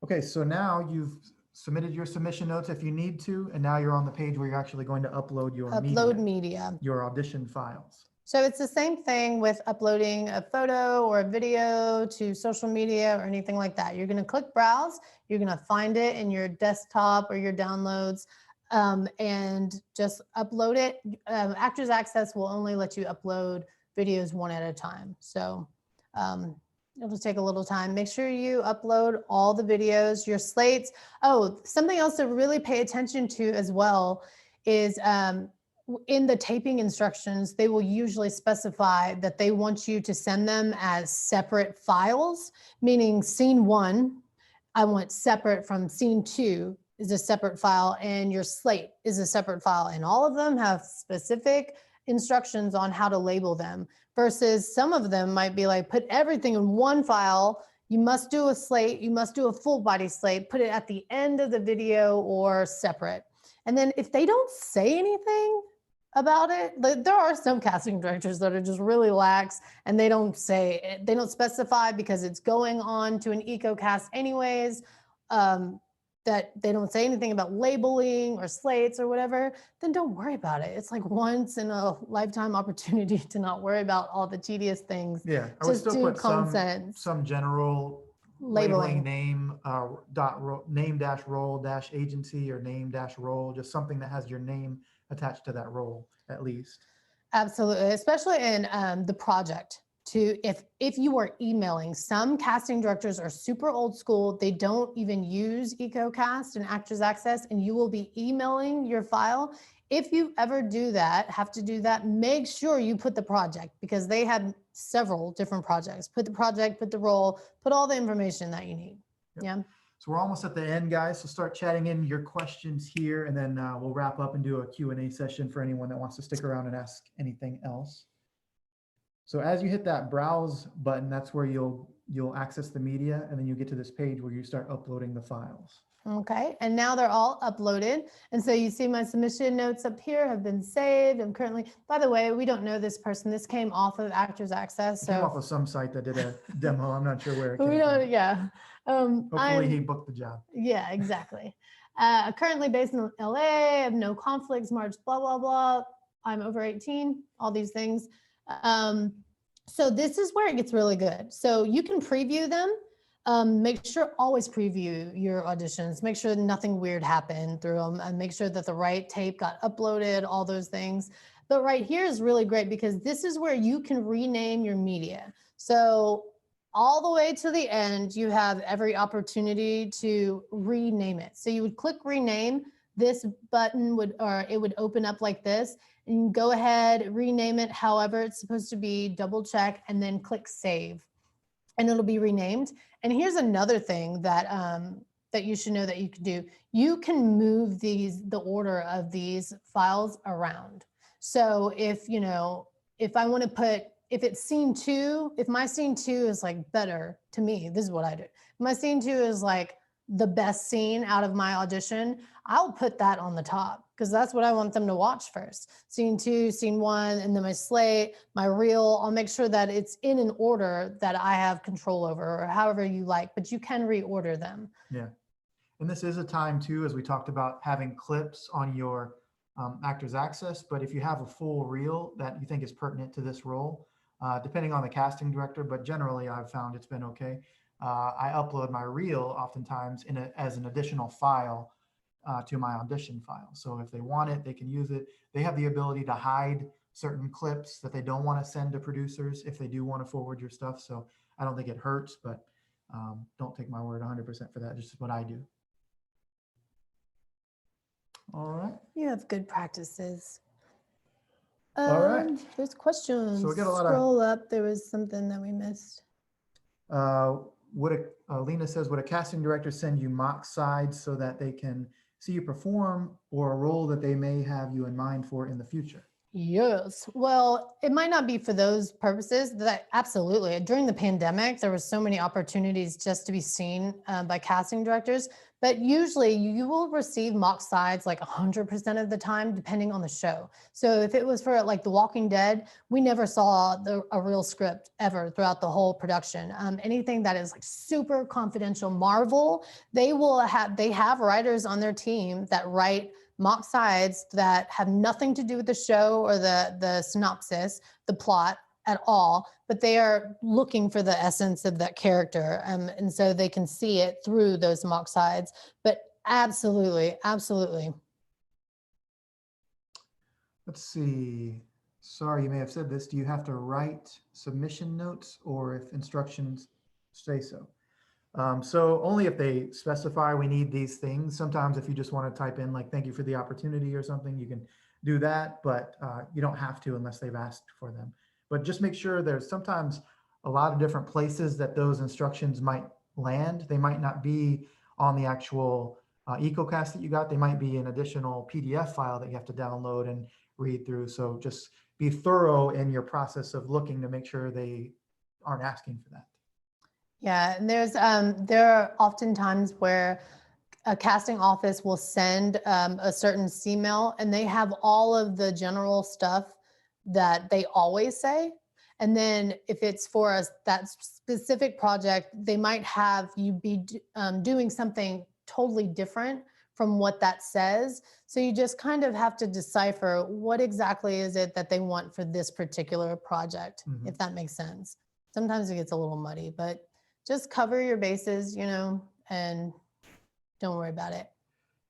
Okay, so now you've submitted your submission notes if you need to, and now you're on the page where you're actually going to upload your media, your audition files. So it's the same thing with uploading a photo or a video to social media or anything like that. You're going to click browse, you're going to find it in your desktop or your downloads, and just upload it. Actors Access will only let you upload videos 1 at a time. So it'll take a little time. Make sure you upload all the videos, your slates. Oh, something else to really pay attention to as well is in the taping instructions, they will usually specify that they want you to send them as separate files, meaning scene 1, I want separate from scene 2 is a separate file, and your slate is a separate file. And all of them have specific instructions on how to label them, versus some of them might be like, put everything in one file. You must do a slate, you must do a full body slate, put it at the end of the video or separate. And then if they don't say anything about it, like, there are some casting directors that are just really lax and they don't say, they don't specify because it's going on to an EcoCast anyways, that they don't say anything about labeling or slates or whatever, then don't worry about it. It's like once in a lifetime opportunity to not worry about all the tedious things. Yeah, I would Just still do put common sense. some general labeling name, name dash role dash agency or name dash role, just something that has your name attached to that role at least. Absolutely, especially in the project. If you are emailing, some casting directors are super old school. They don't even use EcoCast and Actors Access, and you will be emailing your file. If you ever have to do that, make sure you put the project, because they have several different projects. Put the project, put the role, put all the information that you need. Yep. Yeah. So we're almost at the end, guys. So start chatting in your questions here, and then we'll wrap up and do a Q&A session for anyone that wants to stick around and ask anything else. So as you hit that browse button, that's where you'll access the media, and then you get to this page where you start uploading the files. Okay, and now they're all uploaded. And so you see my submission notes up here have been saved. I'm currently, by the way, we don't know this person. This came off of Actors Access. It came off of some site that did a demo. I'm not sure where it came we don't, from. yeah. Hopefully he booked the job. Yeah, exactly. Currently based in LA, I have no conflicts, March, blah, blah, blah. I'm over 18, all these things. So this is where it gets really good. So you can preview them. Make sure always preview your auditions. Make sure nothing weird happened through them, and make sure that the right tape got uploaded, all those things. But right here is really great because this is where you can rename your media. So all the way to the end, you have every opportunity to rename it. So you would click rename, this button would open up like this, and you go ahead, rename it however it's supposed to be, double check, and then click save. And it'll be renamed. And here's another thing that that you should know that you can do. You can move the order of these files around. So if I want to put, if it's scene 2, if my scene 2 is like better to me, this is what I do. If my scene 2 is like the best scene out of my audition, I'll put that on the top because that's what I want them to watch first. Scene 2, scene 1, and then my slate, my reel. I'll make sure that it's in an order that I have control over, or however you like, but you can reorder them. Yeah. And this is a time too, as we talked about, having clips on your Actors Access. But if you have a full reel that you think is pertinent to this role, depending on the casting director, but generally I've found it's been okay. I upload my reel oftentimes as an additional file to my audition file. So if they want it, they can use it. They have the ability to hide certain clips that they don't want to send to producers if they do want to forward your stuff. So I don't think it hurts, but don't take my word 100% for that. Just what I do. All right. You have good practices. All right. There's questions. So we got a lot Scroll up. There was something that we missed. Lena says, would a casting director send you mock sides so that they can see you perform, or a role that they may have you in mind for in the future? Yes. Well, it might not be for those purposes. That absolutely. During the pandemic, there were so many opportunities just to be seen by casting directors. But usually you will receive mock sides like 100% of the time, depending on the show. So if it was for like The Walking Dead, we never saw a real script ever throughout the whole production. Anything that is like super confidential, Marvel, they have writers on their team that write mock sides that have nothing to do with the show or the synopsis, the plot at all, but they are looking for the essence of that character. And so they can see it through those mock sides, but absolutely, absolutely. Let's see. Sorry, you may have said this. Do you have to write submission notes, or if instructions say so? So only if they specify we need these things. Sometimes if you just want to type in like, thank you for the opportunity or something, you can do that, but you don't have to unless they've asked for them. But just make sure there's sometimes a lot of different places that those instructions might land. They might not be on the actual EcoCast that you got. They might be an additional PDF file that you have to download and read through. So just be thorough in your process of looking to make sure they aren't asking for that. Yeah, and there are often times where a casting office will send a certain C-mail and they have all of the general stuff that they always say. And then if it's for that specific project, they might have you be doing something totally different from what that says. So you just kind of have to decipher what exactly is it that they want for this particular project, if that makes sense. Sometimes it gets a little muddy, but just cover your bases, and don't worry about it.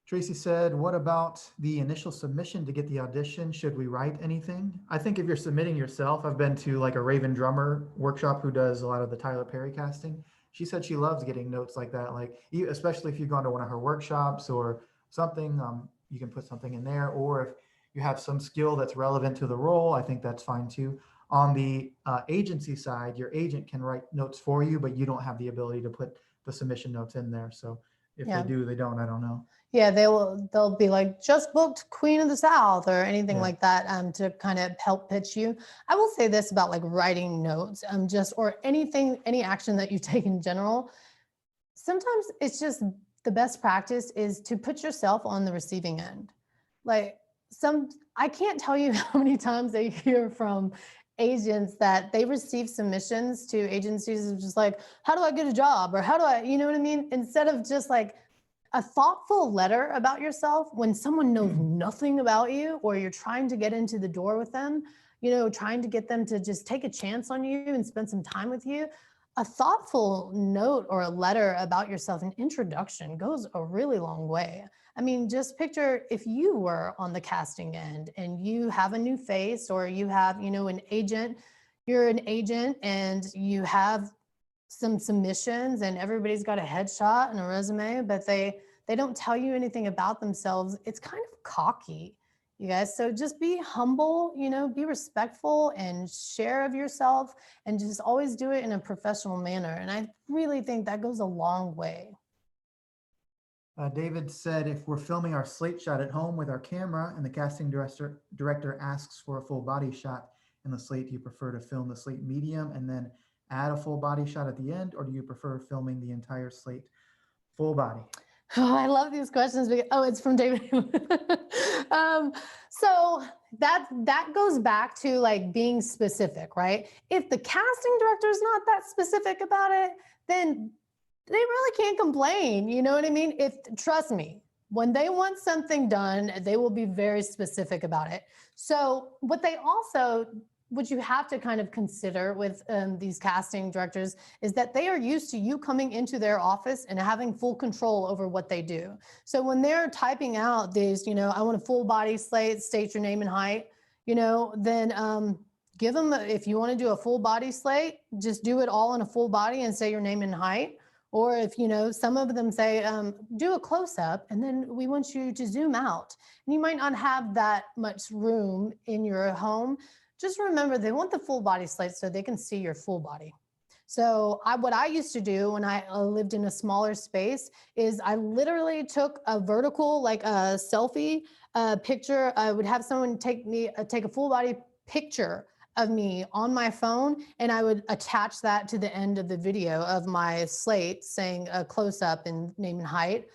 Tracy said, what about the initial submission to get the audition? Should we write anything? I think if you're submitting yourself, I've been to like a Raven Drummer workshop who does a lot of the Tyler Perry casting. She said she loves getting notes like that, like especially if you've gone to one of her workshops or something, you can put something in there. Or if you have some skill that's relevant to the role, I think that's fine too. On the agency side, your agent can write notes for you, but you don't have the ability to put the submission notes in there. So if they do, they don't, I don't know. Yeah, they'll be like, just booked Queen of the South or anything like that to kind of help pitch you. I will say this about like writing notes, or any action that you take in general. Sometimes it's just the best practice is to put yourself on the receiving end. Like I can't tell you how many times I hear from agents that they receive submissions to agencies of just like, how do I get a job? Or how do I, you know what I mean? Instead of just like a thoughtful letter about yourself when someone knows nothing about you or you're trying to get into the door with them, trying to get them to just take a chance on you and spend some time with you. A thoughtful note or a letter about yourself, an introduction, goes a really long way. I mean, just picture if you were on the casting end and you have a new face or you have, an agent, you're an agent and you have some submissions and everybody's got a headshot and a resume, but they don't tell you anything about themselves. It's kind of cocky, you guys. So just be humble, be respectful and share of yourself and just always do it in a professional manner. And I really think that goes a long way. David said, if we're filming our slate shot at home with our camera and the casting director asks for a full body shot in the slate, do you prefer to film the slate medium and then add a full body shot at the end, or do you prefer filming the entire slate full body? Oh, I love these questions. It's from David. So that goes back to like being specific, right? If the casting director is not that specific about it, then they really can't complain. You know what I mean? Trust me, when they want something done, they will be very specific about it. So what you have to kind of consider with these casting directors is that they are used to you coming into their office and having full control over what they do. So when they're typing out these, I want a full body slate, state your name and height, then give them, if you want to do a full body slate, just do it all in a full body and say your name and height. Or if, some of them say, do a close up and then we want you to zoom out. And you might not have that much room in your home. Just remember, they want the full body slate so they can see your full body. So what I used to do when I lived in a smaller space is I literally took a vertical, like a selfie picture. I would have someone take a full body picture of me on my phone, and I would attach that to the end of the video of my slate saying a close up and name and height.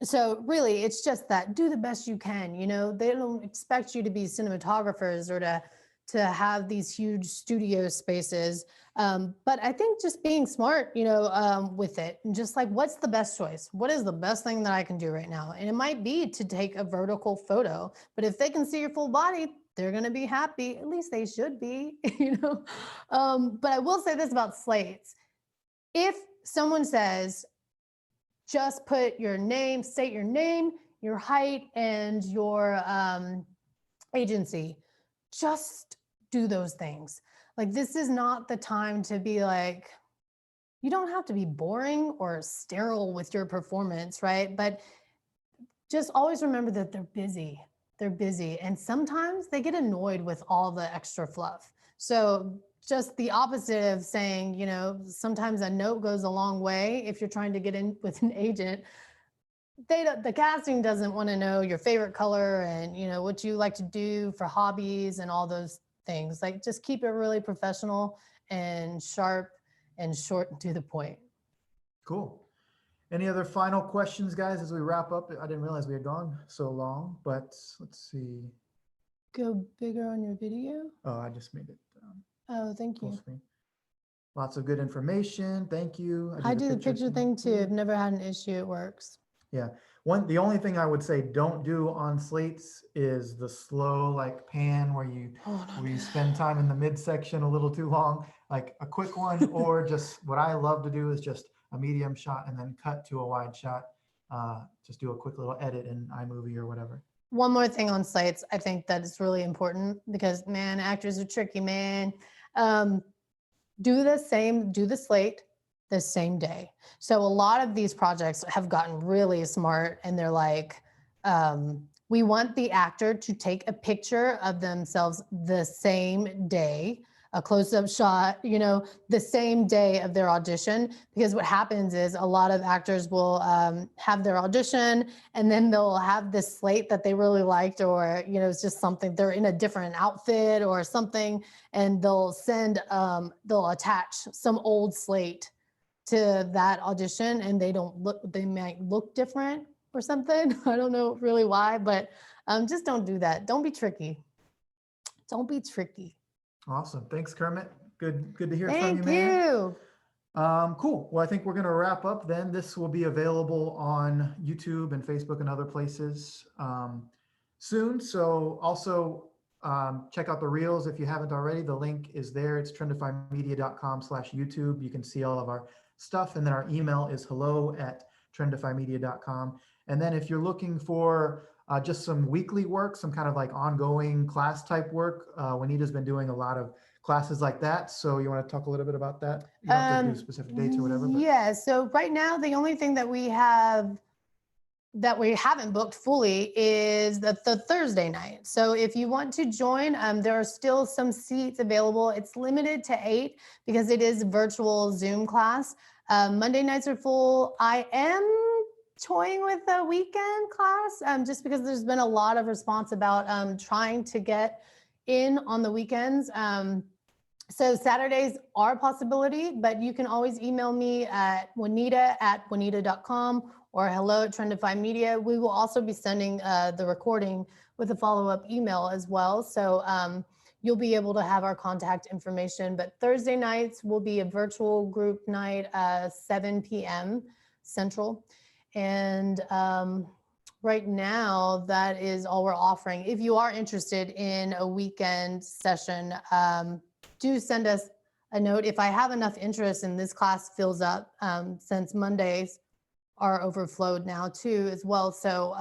So really, it's just that do the best you can. They don't expect you to be cinematographers or to have these huge studio spaces. But I think just being smart, with it, and just like, what's the best choice? What is the best thing that I can do right now? And it might be to take a vertical photo, but if they can see your full body, they're going to be happy. At least they should be, But I will say this about slates. If someone says, just put your name, state your name, your height, and your agency. Just do those things. Like, this is not the time to be like, you don't have to be boring or sterile with your performance, right? But just always remember that they're busy. They're busy. And sometimes they get annoyed with all the extra fluff. So just the opposite of saying, sometimes a note goes a long way if you're trying to get in with an agent. the casting doesn't want to know your favorite color and, you know, what you like to do for hobbies and all those things. Like, just keep it really professional and sharp and short and to the point. Cool. Any other final questions, guys, as we wrap up? I didn't realize we had gone so long, but let's see. Go bigger on your video. Oh, I just made it Oh, thank full you. screen. Lots of good information. Thank you. I do the picture thing too. I've never had an issue. It works. Yeah. The only thing I would say don't do on slates is the slow like pan where you spend time in the midsection a little too long. Like a quick one, or just what I love to do is just a medium shot and then cut to a wide shot. Just do a quick little edit in iMovie or whatever. One more thing on slates, I think that is really important because, man, actors are tricky, man. Do the slate the same day. So a lot of these projects have gotten really smart and they're like, we want the actor to take a picture of themselves the same day, a close-up shot, you know, the same day of their audition. Because what happens is a lot of actors will have their audition and then they'll have this slate that they really liked, or, you know, it's just something, they're in a different outfit or something, and they'll attach some old slate to that audition and they might look different or something. I don't know really why, but just don't do that. Don't be tricky. Don't be tricky. Awesome. Thanks, Kermit. Good to hear from you, Thank man. you. Cool. Well, I think we're going to wrap up then. This will be available on YouTube and Facebook and other places soon. So also check out the reels if you haven't already. The link is there. It's trendifymedia.com/YouTube. You can see all of our stuff. And then our email is hello@trendifymedia.com. And then if you're looking for just some weekly work, some kind of like ongoing class type work, Wanetah's been doing a lot of classes like that. So you want to talk a little bit about that? You don't have to do specific dates or whatever. But. Yeah. So right now, the only thing that we haven't booked fully is the Thursday night. So if you want to join, there are still some seats available. It's limited to 8 because it is a virtual Zoom class. Monday nights are full. I am toying with a weekend class just because there's been a lot of response about trying to get in on the weekends. So Saturdays are a possibility, but you can always email me at wanetah@wanetah.com or hello@trendifymedia. We will also be sending the recording with a follow-up email as well. So you'll be able to have our contact information. But Thursday nights will be a virtual group night, 7 p.m. Central. And right now, that is all we're offering. If you are interested in a weekend session, do send us a note. If I have enough interest and this class fills up, since Mondays are overflowed now too as well. So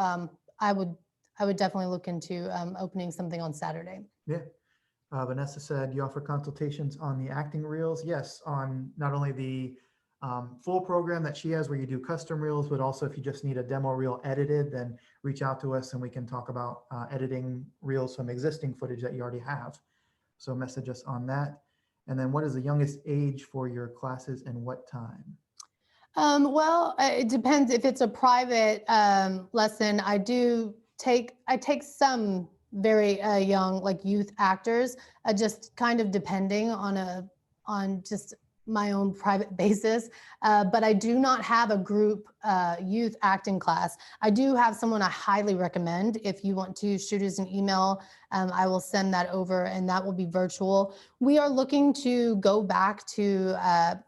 I would definitely look into opening something on Saturday. Yeah. Vanessa said you offer consultations on the acting reels. Yes, on not only the full program that she has where you do custom reels, but also if you just need a demo reel edited, then reach out to us and we can talk about editing reels from existing footage that you already have. So message us on that. And then what is the youngest age for your classes and what time? Well, it depends. If it's a private lesson, I take some very young, like youth actors, just kind of depending on just my own private basis. But I do not have a group youth acting class. I do have someone I highly recommend. If you want to shoot us an email, I will send that over and that will be virtual. We are looking to go back to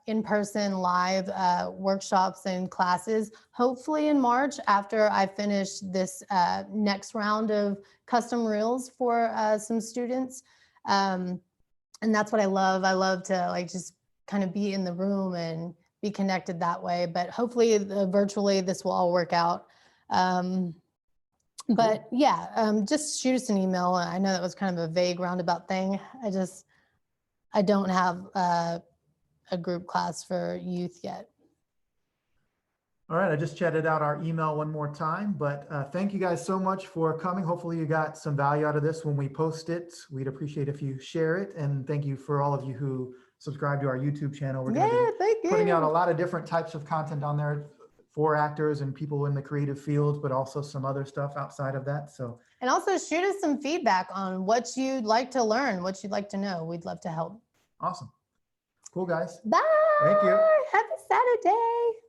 in-person live workshops and classes, hopefully in March after I finish this next round of custom reels for some students. And that's what I love. I love to like just kind of be in the room and be connected that way. But hopefully virtually this will all work out. But yeah, just shoot us an email. I know that was kind of a vague roundabout thing. I don't have a group class for youth yet. All right, I just chatted out our email one more time, but thank you guys so much for coming. Hopefully you got some value out of this when we post it. We'd appreciate if you share it. And thank you for all of you who subscribe to our YouTube channel. We're going to be putting out a lot of different types of content on there. for actors and people in the creative fields, but also some other stuff outside of that. So, and also shoot us some feedback on what you'd like to learn, what you'd like to know. We'd love to help. awesome. Cool, guys. Bye. Thank you. Happy Saturday.